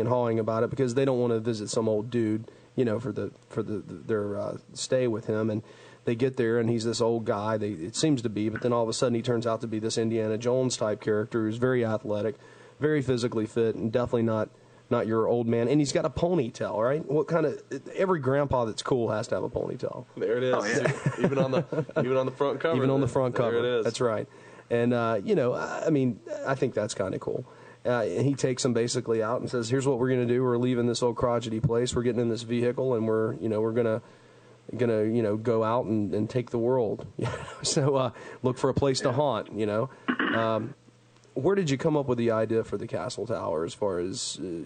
Speaker 6: hawing about it because they don't want to visit some old dude, for their stay with him. And they get there and he's this old guy. It seems to be, but then all of a sudden he turns out to be this Indiana Jones type character who's very athletic, very physically fit, and definitely not your old man. And he's got a ponytail, right? Every grandpa that's cool has to have a ponytail.
Speaker 7: There it is. Oh, yeah. even on the front cover.
Speaker 6: Even on the front cover.
Speaker 7: There it is.
Speaker 6: That's right. And I think that's kind of cool. And he takes them basically out and says, "Here's what we're going to do. We're leaving this old crotchety place. We're getting in this vehicle, and we're gonna go out and take the world. So look for a place to haunt. Where did you come up with the idea for the Castle Tower? As far as the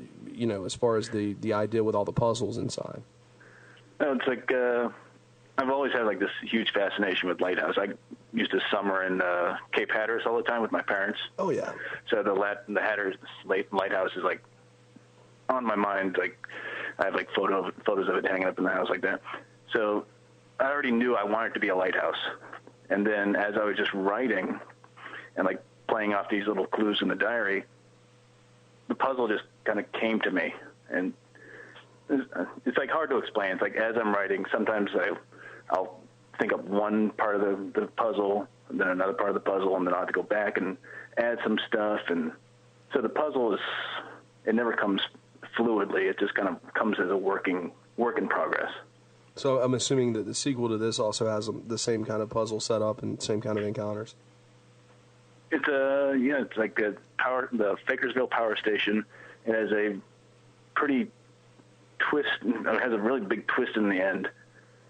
Speaker 6: idea with all the puzzles inside?
Speaker 10: It's like I've always had like this huge fascination with lighthouse. I used to summer in Cape Hatteras all the time with my parents.
Speaker 6: Oh yeah.
Speaker 10: So the Hatteras lighthouse is like on my mind. Like I have like photos of it hanging up in the house like that. So I already knew I wanted to be a lighthouse. And then as I was just writing and like playing off these little clues in the diary, the puzzle just kind of came to me. And it's like hard to explain. It's like as I'm writing, sometimes I'll think of one part of the puzzle, and then another part of the puzzle, and then I'll have to go back and add some stuff. And so the puzzle it never comes fluidly. It just kind of comes as a work in progress.
Speaker 6: So I'm assuming that the sequel to this also has the same kind of puzzle set up and same kind of encounters.
Speaker 10: It's like the Fakersville Power Station. It has a pretty twist. It has a really big twist in the end,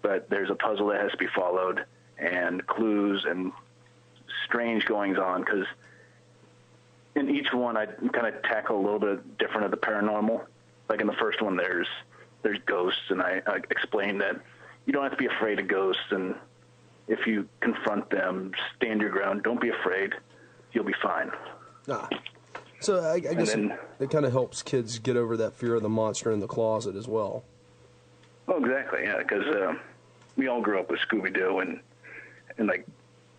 Speaker 10: but there's a puzzle that has to be followed and clues and strange goings on. Because in each one, I kind of tackle a little bit different of the paranormal. Like in the first one, there's ghosts, and I explain that you don't have to be afraid of ghosts, and if you confront them, stand your ground, don't be afraid, you'll be fine.
Speaker 6: So I guess it kind of helps kids get over that fear of the monster in the closet as well.
Speaker 10: Oh, exactly, yeah, because we all grew up with Scooby-Doo, and like,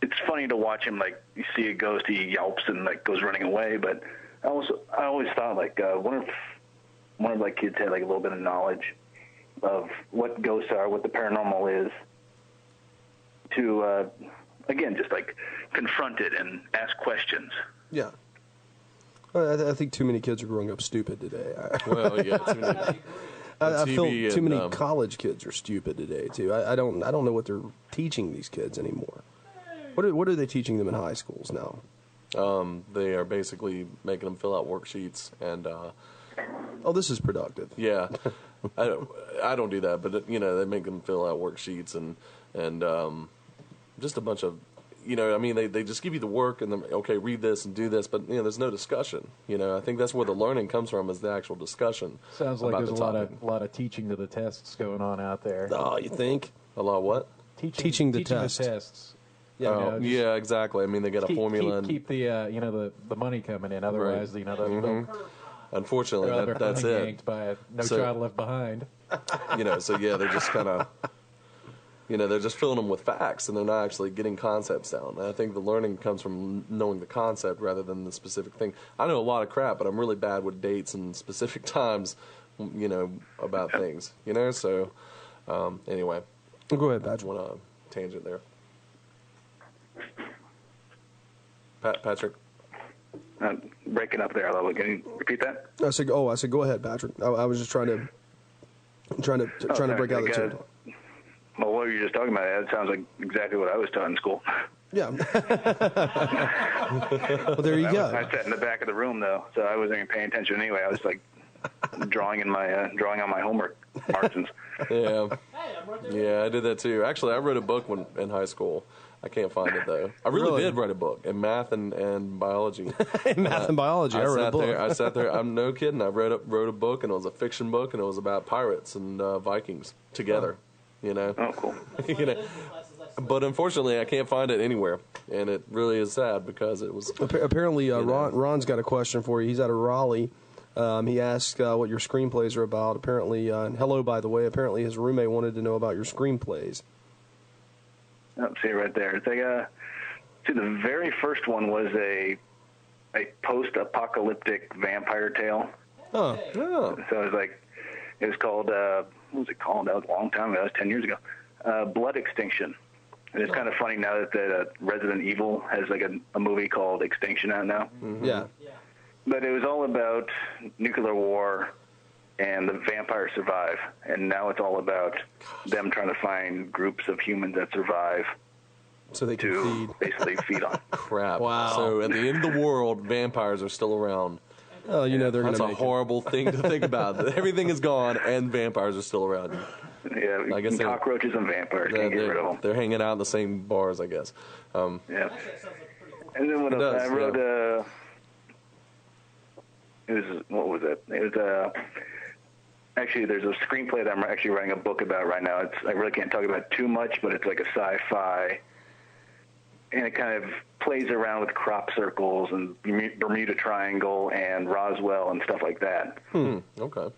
Speaker 10: it's funny to watch him, like, you see a ghost, he yelps and, like, goes running away, but I always thought, like, one of my kids had, like, a little bit of knowledge of what ghosts are, what the paranormal is, to, again, just, like, confront it and ask questions.
Speaker 6: Yeah. I think too many kids are growing up stupid today.
Speaker 7: Well, yeah, too many.
Speaker 6: I feel too many college kids are stupid today, too. I don't know what they're teaching these kids anymore. What are they teaching them in high schools now?
Speaker 7: They are basically making them fill out worksheets and...
Speaker 6: Oh, this is productive.
Speaker 7: Yeah. I don't do that, but, they make them fill out worksheets and just a bunch of... they just give you the work and then, okay, read this and do this, but, there's no discussion. I think that's where the learning comes from, is the actual discussion.
Speaker 8: Sounds like there's a lot of teaching to the tests going on out there.
Speaker 6: Oh, you think?
Speaker 7: A lot of what?
Speaker 8: Teaching the tests.
Speaker 7: Yeah, yeah, exactly. They got a formula.
Speaker 8: Keep the money coming in. Otherwise,
Speaker 7: right. Unfortunately, that's it.
Speaker 8: Yanked by No Child Left Behind.
Speaker 7: So yeah, they're just kind of... they're just filling them with facts, and they're not actually getting concepts down. And I think the learning comes from knowing the concept rather than the specific thing. I know a lot of crap, but I'm really bad with dates and specific times, about things. So anyway.
Speaker 6: Go ahead, Patrick.
Speaker 7: Went on a tangent there. Patrick?
Speaker 10: Breaking up there a little. Can you repeat that?
Speaker 6: I said, go ahead, Patrick. I was just trying to break out the tune.
Speaker 10: Well, what you were just talking about, that sounds like exactly what I was taught in school.
Speaker 6: Yeah. Well, there you go.
Speaker 10: I sat in the back of the room, though, so I wasn't even paying attention anyway. I was, like, drawing on my homework margins.
Speaker 7: Yeah. Yeah, I did that, too. Actually, I wrote a book in high school. I can't find it though. I really did write a book in math and biology.
Speaker 6: In math and biology, I wrote a book.
Speaker 7: I sat there. I'm no kidding. I wrote a book, and it was a fiction book, and it was about pirates and Vikings together. You know.
Speaker 10: Oh, cool.
Speaker 7: You know. But unfortunately, I can't find it anywhere, and it really is sad because it was.
Speaker 6: Apparently, Ron's got a question for you. He's out of Raleigh. He asked what your screenplays are about. Apparently, hello, by the way. Apparently, his roommate wanted to know about your screenplays.
Speaker 10: Oh, see right there. It's like see, the very first one was a post-apocalyptic vampire tale.
Speaker 6: Oh.
Speaker 10: So it was called what was it called? That was a long time ago. That was 10 years ago. Blood Extinction. And it's kind of funny now that Resident Evil has like a movie called Extinction out now.
Speaker 6: Mm-hmm. Yeah.
Speaker 10: But it was all about nuclear war and the vampires survive. And now it's all about them trying to find groups of humans that survive.
Speaker 6: So they can
Speaker 10: basically feed on.
Speaker 7: Crap.
Speaker 6: Wow.
Speaker 7: So at the end of the world, vampires are still around.
Speaker 6: Oh, you know they're going to
Speaker 7: That's a horrible thing to think about. Everything is gone and vampires are still around.
Speaker 10: Yeah, I guess cockroaches and vampires. Can't get rid of them.
Speaker 7: They're hanging out in the same bars, I guess.
Speaker 10: Yeah. And then I wrote what was it? It was actually there's a screenplay that I'm actually writing a book about right now. I really can't talk about it too much, but it's like a sci-fi, and it kind of plays around with crop circles and Bermuda Triangle and Roswell and stuff like that.
Speaker 7: Okay.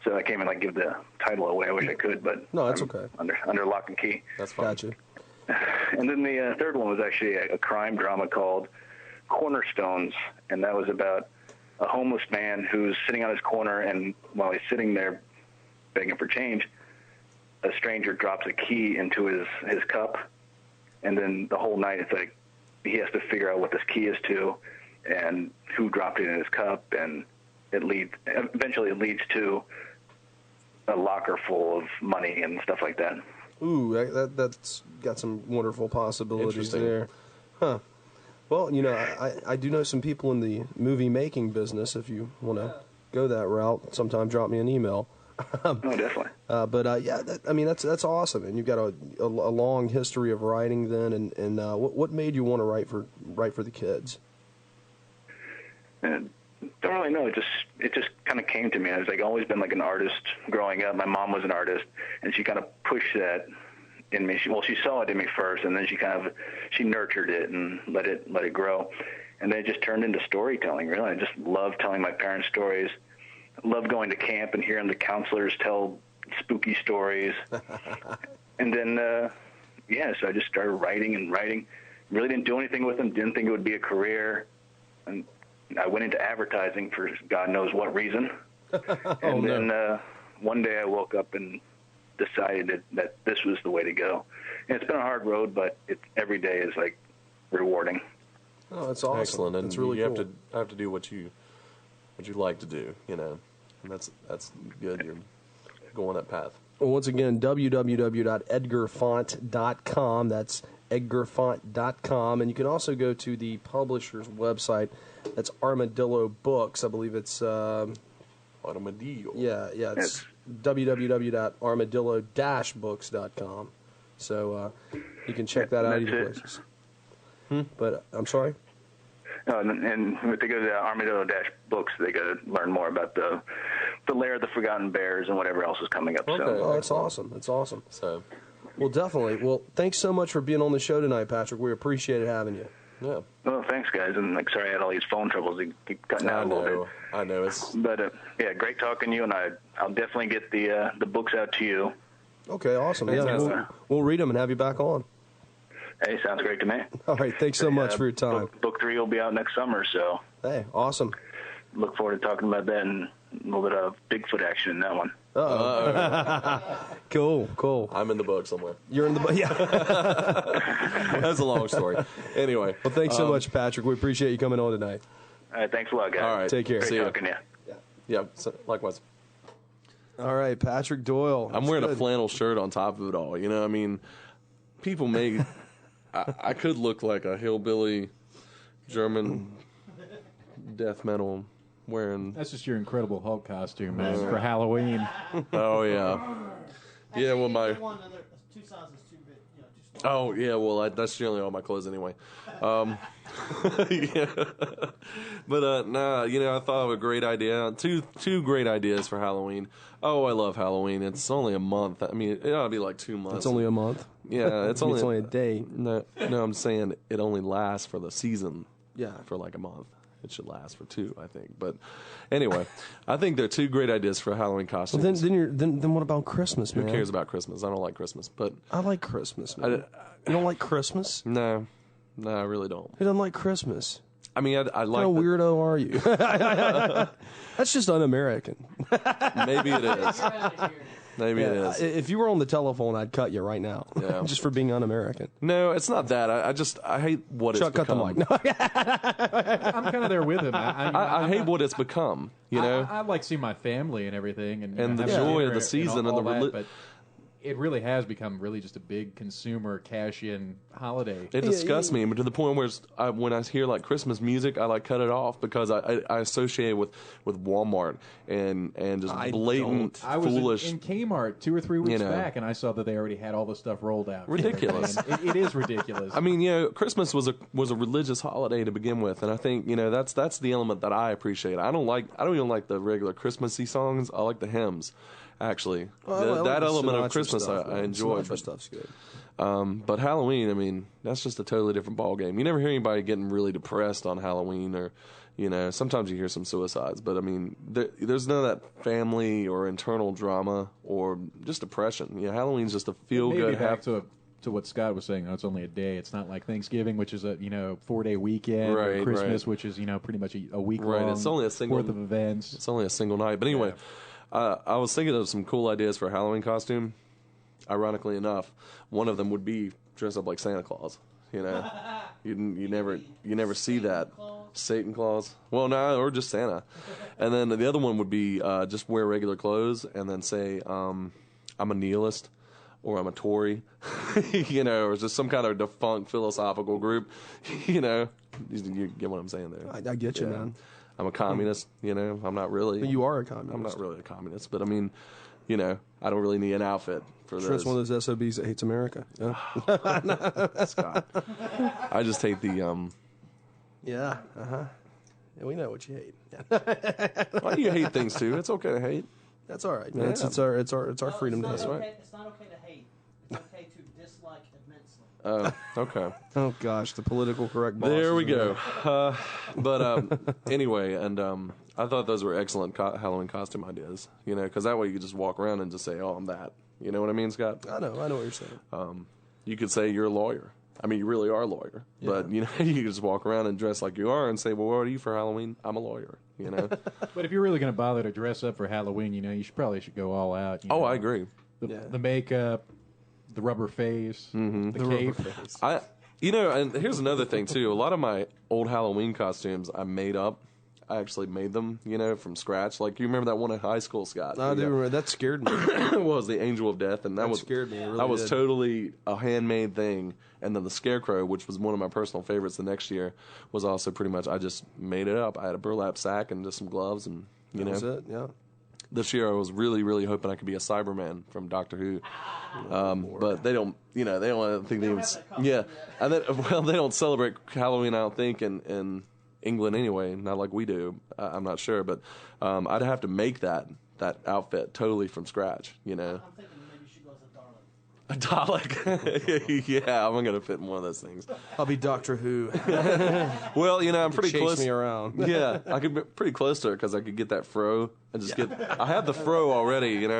Speaker 10: So I can't even give the title away. I wish I could, but
Speaker 6: no, that's okay.
Speaker 10: Under lock and key.
Speaker 7: That's fine.
Speaker 6: Gotcha.
Speaker 10: And then the third one was actually a crime drama called Cornerstones, and that was about a homeless man who's sitting on his corner, and while he's sitting there begging for change, a stranger drops a key into his cup, and then the whole night it's like he has to figure out what this key is to and who dropped it in his cup, and eventually it leads to a locker full of money and stuff like that.
Speaker 6: Ooh, that's got some wonderful possibilities there. Huh. Well, I do know some people in the movie-making business. If you want to go that route, sometime drop me an email.
Speaker 10: Oh, definitely.
Speaker 6: But yeah, that's awesome. And you've got a long history of writing then. And what made you want to write for the kids?
Speaker 10: Don't really know. It just kind of came to me. I was always been an artist growing up. My mom was an artist, and she kind of pushed that in me. She saw it in me first, and then she nurtured it and let it grow, and then it just turned into storytelling. Really, I just love telling my parents' stories. I love going to camp and hearing the counselors tell spooky stories, and then so I just started writing and writing. Really didn't do anything with them. Didn't think it would be a career, and I went into advertising for God knows what reason. And then one day I woke up and decided that this was the way to go. And it's been a hard road, but every day is rewarding.
Speaker 6: Oh, that's awesome.
Speaker 7: Excellent. And
Speaker 6: it's really
Speaker 7: you
Speaker 6: cool.
Speaker 7: have to do what you like to do, And that's good. You're going that path.
Speaker 6: Well, once again, www.edgarfont.com. That's edgarfont.com. And you can also go to the publisher's website. That's Armadillo Books. I believe it's
Speaker 7: Armadillo.
Speaker 6: Yeah, it's www.armadillo-books.com. So you can check that out either places. But I'm sorry?
Speaker 10: And if they go to the Armadillo-Books, they got to learn more about the Lair of the Forgotten Bears and whatever else is coming up.
Speaker 6: Okay.
Speaker 10: So.
Speaker 6: Oh, that's awesome. That's awesome.
Speaker 7: So,
Speaker 6: well, definitely. Well, thanks so much for being on the show tonight, Patrick. We appreciate having you.
Speaker 7: Yeah.
Speaker 10: Well, thanks, guys. And sorry I had all these phone troubles. They keep cutting out a little bit.
Speaker 7: I know.
Speaker 10: But great talking to you, and I'll definitely get the books out to you.
Speaker 6: Okay, awesome. Yeah, we'll read them and have you back on.
Speaker 10: Hey, sounds great to me.
Speaker 6: All right, thanks so much for your time.
Speaker 10: Book 3 will be out next summer, so.
Speaker 6: Hey, awesome.
Speaker 10: Look forward to talking about that and a little bit of Bigfoot action in that one.
Speaker 6: Cool.
Speaker 7: I'm in the book somewhere.
Speaker 6: You're in the book, yeah.
Speaker 7: That's a long story. Anyway.
Speaker 6: Well, thanks so much, Patrick. We appreciate you coming on tonight.
Speaker 10: All right, thanks a lot, guys.
Speaker 7: All right.
Speaker 6: Take care.
Speaker 10: Great
Speaker 7: See you.
Speaker 10: talking to you.
Speaker 7: Yeah, likewise.
Speaker 6: All right, Patrick Doyle.
Speaker 7: I'm wearing a flannel shirt on top of it all. People may... I could look like a hillbilly German death metal wearing...
Speaker 8: That's just your Incredible Hulk costume, man, for Halloween.
Speaker 7: Oh, yeah. Yeah, well, my...
Speaker 11: Two sizes too big,
Speaker 7: Oh, yeah, well, that's generally all my clothes anyway. Yeah. But, nah, I thought of a great idea. Two great ideas for Halloween. Oh, I love Halloween. It's only a month. I mean, it ought to be like 2 months.
Speaker 6: It's only a month?
Speaker 7: Yeah, it's only
Speaker 6: a day.
Speaker 7: No, I'm saying it only lasts for the season.
Speaker 6: Yeah.
Speaker 7: For like a month. It should last for 2, I think. But anyway, I think they're 2 great ideas for Halloween costumes.
Speaker 6: Well, then what about Christmas, man?
Speaker 7: Who cares about Christmas? I don't like Christmas, but
Speaker 6: I like Christmas, man. You don't like Christmas?
Speaker 7: No, I really don't.
Speaker 6: Who doesn't like Christmas?
Speaker 7: I mean, I like.
Speaker 6: What kind of weirdo are you? That's just un-American.
Speaker 7: Maybe it is. Maybe it is.
Speaker 6: If you were on the telephone, I'd cut you right now.
Speaker 7: Yeah.
Speaker 6: Just for being un-American.
Speaker 7: No, it's not that. I hate what
Speaker 6: Chuck,
Speaker 7: it's become.
Speaker 6: cut the mic.
Speaker 8: I'm kind of there with him.
Speaker 7: I hate what it's become.
Speaker 8: I like seeing my family and everything, and
Speaker 7: the joy of the season
Speaker 8: and
Speaker 7: and the
Speaker 8: but it really has become really just a big consumer cash-in holiday.
Speaker 7: It disgusts me, but to the point where when I hear like Christmas music, I like cut it off because I associate it with Walmart and just blatant foolish.
Speaker 8: I was in Kmart 2 or 3 weeks back, and I saw that they already had all the stuff rolled out.
Speaker 7: Ridiculous.
Speaker 8: It is ridiculous.
Speaker 7: I mean, Christmas was a religious holiday to begin with, and I think that's the element that I appreciate. I don't even like the regular Christmassy songs. I like the hymns. Actually, that element of Christmas I enjoy.
Speaker 6: But stuff's good.
Speaker 7: But Halloween, I mean, that's just a totally different ballgame. You never hear anybody getting really depressed on Halloween, or sometimes you hear some suicides. But I mean, there's none of that family or internal drama or just depression. Halloween's just a feel good.
Speaker 8: Back to what Scott was saying, it's only a day. It's not like Thanksgiving, which is a 4-day weekend, or Christmas, which is pretty much a week long.
Speaker 7: It's only a single
Speaker 8: worth of events.
Speaker 7: It's only a single night. But anyway. Yeah. I was thinking of some cool ideas for a Halloween costume. Ironically enough, one of them would be dress up like Santa Claus. You never see that. Satan Claus. Well, no, or just Santa. And then the other one would be just wear regular clothes and then say I'm a nihilist or I'm a Tory, or just some kind of defunct philosophical group. You get what I'm saying there.
Speaker 6: I get you, man.
Speaker 7: I'm a communist, I'm not really.
Speaker 6: You are a communist.
Speaker 7: I'm not really a communist, but I mean, I don't really need an outfit for this.
Speaker 6: Trent's one of those SOBs that hates America. Yeah.
Speaker 7: Scott. I just hate the.
Speaker 6: Yeah. Yeah, we know what you hate.
Speaker 7: Well, you hate things too. It's okay to hate.
Speaker 6: That's all right. Yeah. It's our freedom.
Speaker 11: That's
Speaker 6: right.
Speaker 11: It's not okay to hate. It's okay to dislike immensely.
Speaker 7: Oh, okay.
Speaker 6: Oh gosh, the political correct boss.
Speaker 7: There we go. But anyway, and I thought those were excellent Halloween costume ideas. Because that way you could just walk around and just say, "Oh, I'm that." You know what I mean, Scott?
Speaker 6: I know what you're saying.
Speaker 7: You could say you're a lawyer. I mean, you really are a lawyer. Yeah. But you could just walk around and dress like you are and say, "Well, what are you for Halloween?" I'm a lawyer.
Speaker 8: But if you're really going to bother to dress up for Halloween, you should go all out.
Speaker 7: Oh, I agree.
Speaker 8: The makeup. The rubber face, the cape.
Speaker 7: And here's another thing too. A lot of my old Halloween costumes I made up. I actually made them, from scratch. Like you remember that one in high school, Scott?
Speaker 6: I do remember. That scared me.
Speaker 7: It was the Angel of Death, and that
Speaker 6: scared me. It really
Speaker 7: that was totally a handmade thing. And then the Scarecrow, which was one of my personal favorites, the next year was also pretty much I just made it up. I had a burlap sack and just some gloves, and
Speaker 6: that was it. Yeah.
Speaker 7: This year I was really, really hoping I could be a Cyberman from Doctor Who. But they don't, I don't think they even, and then, they don't celebrate Halloween, I don't think, in England anyway, not like we do. I'm not sure, but I'd have to make that outfit totally from scratch,
Speaker 11: I'm thinking maybe you should go as a Dalek.
Speaker 7: A Dalek? Yeah, I'm going to fit in one of those things.
Speaker 6: I'll be Doctor Who.
Speaker 7: Well, I'm pretty close.
Speaker 6: Chase me around.
Speaker 7: Yeah, I could be pretty close to it because I could get that fro and just I have the fro already, and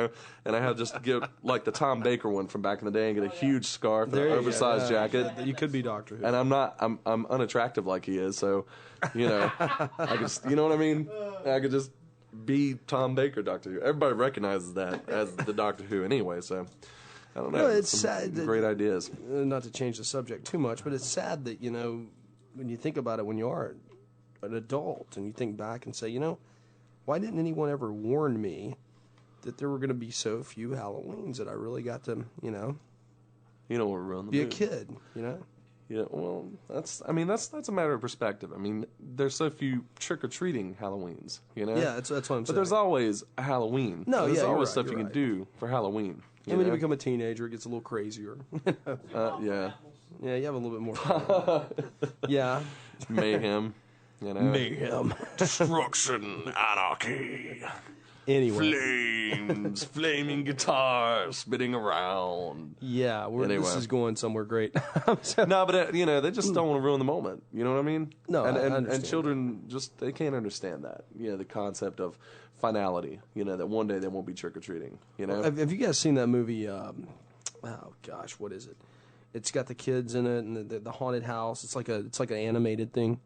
Speaker 7: I have just get like the Tom Baker one from back in the day and get a huge scarf and an oversized jacket.
Speaker 6: You could be Doctor Who.
Speaker 7: And I'm unattractive like he is, so, I could, you know what I mean? I could just be Tom Baker, Doctor Who. Everybody recognizes that as the Doctor Who anyway, so. I don't know.
Speaker 6: No, it's sad.
Speaker 7: Great ideas.
Speaker 6: Not to change the subject too much, but it's sad that, when you think about it, when you are an adult and you think back and say, why didn't anyone ever warn me that there were going to be so few Halloweens that I really got to,
Speaker 7: we're on the
Speaker 6: be a kid,
Speaker 7: Yeah, well, that's a matter of perspective. I mean, there's so few trick-or-treating Halloweens,
Speaker 6: Yeah, that's what I'm saying.
Speaker 7: But there's always a Halloween.
Speaker 6: No,
Speaker 7: there's
Speaker 6: yeah,
Speaker 7: always
Speaker 6: you're
Speaker 7: stuff
Speaker 6: right,
Speaker 7: you can do for Halloween.
Speaker 6: And when you become a teenager, it gets a little crazier.
Speaker 7: Yeah.
Speaker 6: Yeah, you have a little bit more fun. Yeah.
Speaker 7: Mayhem.
Speaker 6: Mayhem.
Speaker 7: Destruction. Anarchy.
Speaker 6: Anyway.
Speaker 7: Flames. Flaming guitars spinning around.
Speaker 6: Yeah, this is going somewhere great.
Speaker 7: No, but they just don't want to ruin the moment. You know what I mean?
Speaker 6: No,
Speaker 7: and children they can't understand that. The concept of finality. That one day they won't be trick or treating.
Speaker 6: Have you guys seen that movie? Oh gosh, what is it? It's got the kids in it and the haunted house. It's like an animated thing.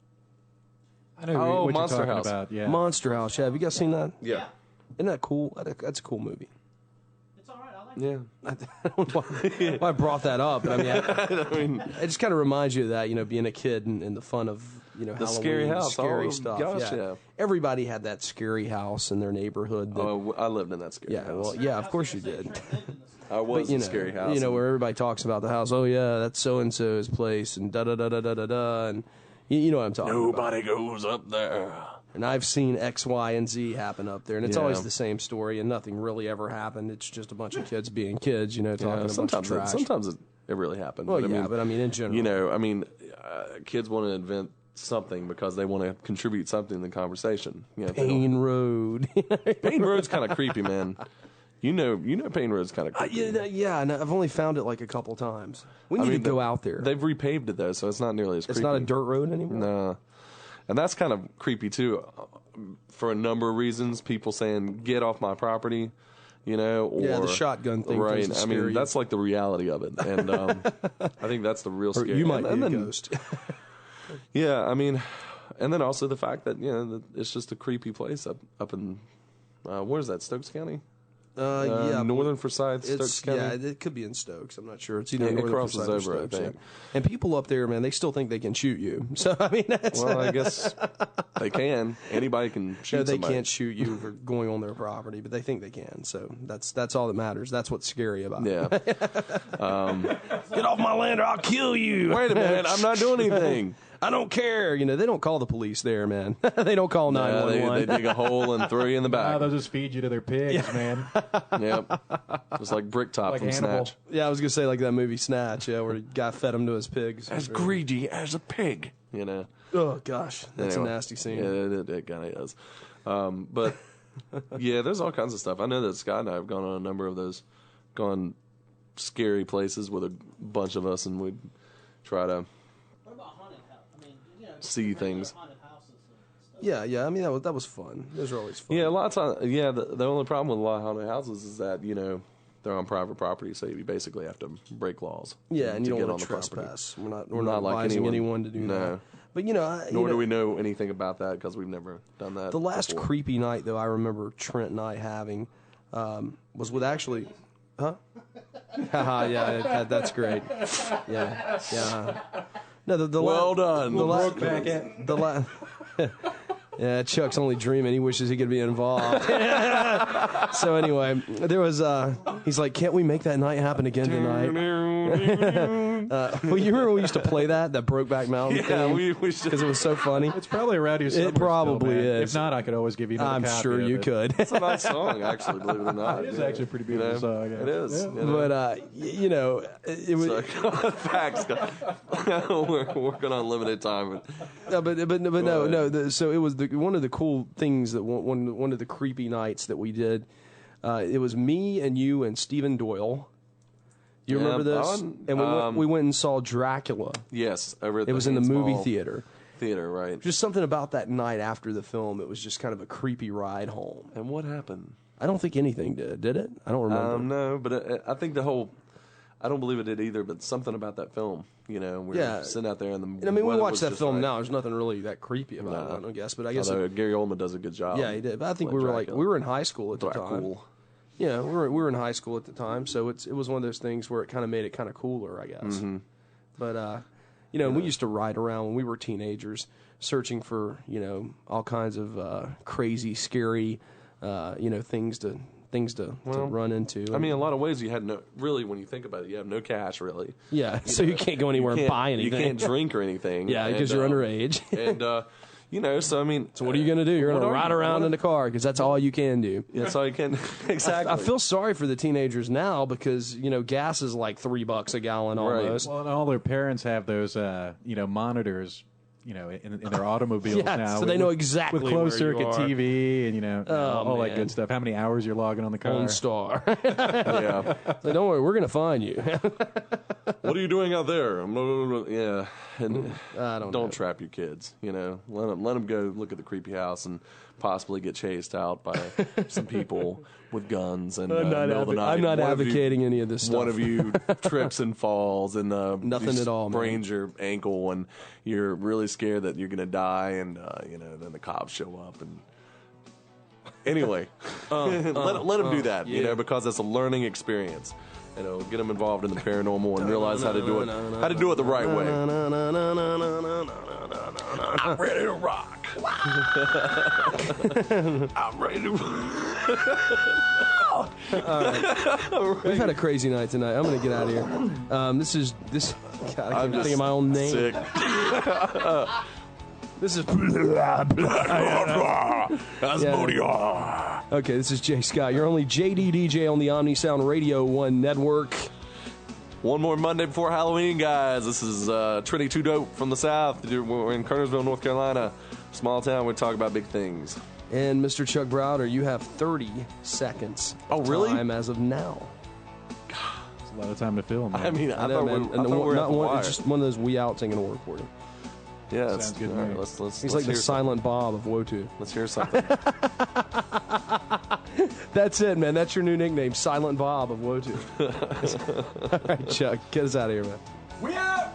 Speaker 8: I know what
Speaker 7: Monster
Speaker 8: you're talking
Speaker 7: House.
Speaker 8: about. Yeah,
Speaker 6: Monster House. Yeah, have you guys seen that?
Speaker 7: Yeah.
Speaker 6: Isn't that cool? That's a cool movie.
Speaker 11: It's all right. I like it.
Speaker 7: Yeah.
Speaker 6: I don't know why I brought that up, but I mean, it just kind of reminds you of that, being a kid and the fun of, Halloween,
Speaker 7: scary house,
Speaker 6: scary stuff.
Speaker 7: Gosh, yeah.
Speaker 6: Everybody had that scary house in their neighborhood.
Speaker 7: I lived in that scary house.
Speaker 6: Well, yeah, of course you did.
Speaker 7: I was in a scary house.
Speaker 6: Where everybody talks about the house. Oh yeah, that's so and so's place, and da da da da da da da, and you know what I'm talking about.
Speaker 7: Nobody goes up there.
Speaker 6: And I've seen X, Y, and Z happen up there, and it's always the same story, and nothing really ever happened. It's just a bunch of kids being kids, talking a bunch of trash.
Speaker 7: Sometimes it really happened.
Speaker 6: Well, but I mean, in general.
Speaker 7: Kids want to invent something because they want to contribute something to the conversation.
Speaker 6: Payne Road.
Speaker 7: Payne Road's kind of creepy, man. You know, Payne Road's kind of creepy.
Speaker 6: Yeah, and I've only found it like a couple times. We need to go out there.
Speaker 7: They've repaved it, though, so it's not nearly as creepy.
Speaker 6: It's not a dirt road anymore?
Speaker 7: No. And that's kind of creepy, too, for a number of reasons. People saying, get off my property, or...
Speaker 6: Yeah, the shotgun thing.
Speaker 7: Right. I mean, that's like the reality of it. And I think that's the real scary.
Speaker 6: You might be a ghost.
Speaker 7: Yeah, I mean... And then also the fact that, it's just a creepy place up in... where is that, Stokes County? Northern Forsyth, Stokes County.
Speaker 6: Yeah, it could be in Stokes. I'm not sure. It's either Northern Forsyth or Stokes.
Speaker 7: I think.
Speaker 6: Yeah. And people up there, man, they still think they can shoot you. So I mean,
Speaker 7: I guess they can. Anybody can shoot.
Speaker 6: No, they
Speaker 7: somebody.
Speaker 6: can't shoot you for going on their property, but they think they can. So that's all that matters. That's what's scary about it.
Speaker 7: Yeah.
Speaker 6: Get off my land or I'll kill you.
Speaker 7: Wait a minute, I'm not doing anything.
Speaker 6: I don't care. They don't call the police there, man. They don't call 911.
Speaker 7: They dig a hole and throw you in the back.
Speaker 8: They'll just feed you to their pigs, man.
Speaker 7: Yep. Just like Bricktop from
Speaker 8: Hannibal.
Speaker 7: Snatch.
Speaker 6: Yeah, I was going to say like that movie Snatch, where the guy fed him to his pigs.
Speaker 7: As greedy as a pig,
Speaker 6: Oh, gosh. That's a nasty scene.
Speaker 7: Yeah, it kind of is. But, yeah, there's all kinds of stuff. I know that Scott and I have gone on a number of those, gone scary places with a bunch of us, and we'd try to see things.
Speaker 6: Yeah. I mean, that was fun. Those are always fun.
Speaker 7: Yeah, a lot of times. Yeah, the only problem with a lot of haunted houses is that they're on private property, so you basically have to break laws.
Speaker 6: Yeah, and you don't
Speaker 7: get
Speaker 6: want
Speaker 7: on
Speaker 6: to trespass.
Speaker 7: Property.
Speaker 6: We're not advising anyone to do that. But
Speaker 7: nor do we know anything about that because we've never done that.
Speaker 6: The last
Speaker 7: before.
Speaker 6: creepy night though, I remember Trent and I having was with actually, huh? Yeah, that's great. Yeah. No,
Speaker 7: well done.
Speaker 6: Yeah, Chuck's only dreaming. He wishes he could be involved. So anyway, there was. He's like, "Can't we make that night happen again tonight?" Well, you remember we used to play that Brokeback Mountain thing? Because it was so funny.
Speaker 8: It's probably around here somewhere.
Speaker 6: It probably
Speaker 8: still,
Speaker 6: is.
Speaker 8: If not, I could always give you another
Speaker 6: I'm
Speaker 8: copy
Speaker 6: sure
Speaker 8: of
Speaker 6: you
Speaker 8: it.
Speaker 6: could.
Speaker 7: It's a nice song, actually. Believe it or not,
Speaker 8: it is actually a pretty beautiful song.
Speaker 7: It is.
Speaker 8: Yeah.
Speaker 6: But it was.
Speaker 7: Facts. We're working on limited time.
Speaker 6: No. So it was one of the cool things that one of the creepy nights that we did. It was me and you and Stephen Doyle. You remember this? And we went and saw Dracula.
Speaker 7: Yes, over at
Speaker 6: it was in the movie theater.
Speaker 7: Right.
Speaker 6: Just something about that night after the film. It was just kind of a creepy ride home.
Speaker 7: And what happened?
Speaker 6: I don't think anything did it? I don't remember.
Speaker 7: No, but I think I don't believe it did either, but something about that film, we were sitting out there in the.
Speaker 6: I mean, we watched that film now. There's nothing really that creepy about it, I guess. But I guess
Speaker 7: Gary Oldman does a good job.
Speaker 6: Yeah, he did. But I think we were in high school at the time.
Speaker 7: Cool.
Speaker 6: Yeah, we were in high school at the time, so it was one of those things where it kind of made it kind of cooler, I guess. Mm-hmm. But we used to ride around when we were teenagers, searching for all kinds of crazy, scary, things to run into.
Speaker 7: I mean, in a lot of ways, you had when you think about it, you have no cash, really.
Speaker 6: Yeah, so you can't go anywhere and buy anything.
Speaker 7: You can't drink or anything.
Speaker 6: Yeah, because you're underage.
Speaker 7: And, You know, so I mean,
Speaker 6: so what are you going to do? You're going to ride around in the car because that's all you can do.
Speaker 7: That's all you can. Exactly.
Speaker 6: I feel sorry for the teenagers now because gas is like $3 a gallon almost.
Speaker 8: Well, and all their parents have those monitors. In their automobiles now.
Speaker 6: So they know exactly
Speaker 8: with closed circuit
Speaker 6: where you are.
Speaker 8: TV and all that good stuff. How many hours you're logging on the car?
Speaker 6: OnStar.
Speaker 7: Yeah.
Speaker 6: So don't worry, we're gonna find you.
Speaker 7: What are you doing out there? Yeah. And
Speaker 6: I
Speaker 7: don't trap your kids. Let them go look at the creepy house and possibly get chased out by some people with guns. And
Speaker 6: I'm not advocating any of this stuff.
Speaker 7: One of you trips and falls and
Speaker 6: nothing at all,
Speaker 7: sprains your ankle, and you're really scared that you're gonna die, and then the cops show up and. Anyway, let them do that, because it's a learning experience. Get them involved in the paranormal and realize how to do it the right way. I'm ready to rock. I'm ready to rock.
Speaker 6: We've had a crazy night tonight. I'm going to get out of here. God, I can't think of my own name.
Speaker 7: Sick.
Speaker 6: This is
Speaker 7: Asmodia.
Speaker 6: Okay, this is Jay Scott. You're only JD DJ on the Omni Sound Radio 1 network.
Speaker 7: One more Monday before Halloween, guys. This is Trinity 2 Dope from the South. We're in Kernersville, North Carolina. Small town. We talk about big things.
Speaker 6: And Mr. Chuck Browder, you have 30 seconds.
Speaker 7: Oh, really?
Speaker 6: Time as of now.
Speaker 8: It's a lot of time to film. Man.
Speaker 7: I mean, I thought we were
Speaker 6: it's just one of those we out taking to work for you.
Speaker 7: Yeah,
Speaker 8: sounds good.
Speaker 7: All right, let's
Speaker 6: He's like the silent Bob of Wotu.
Speaker 7: Let's hear something.
Speaker 6: That's it, man. That's your new nickname, Silent Bob of Wotu. All right, Chuck, get us out of here, man.
Speaker 8: We out!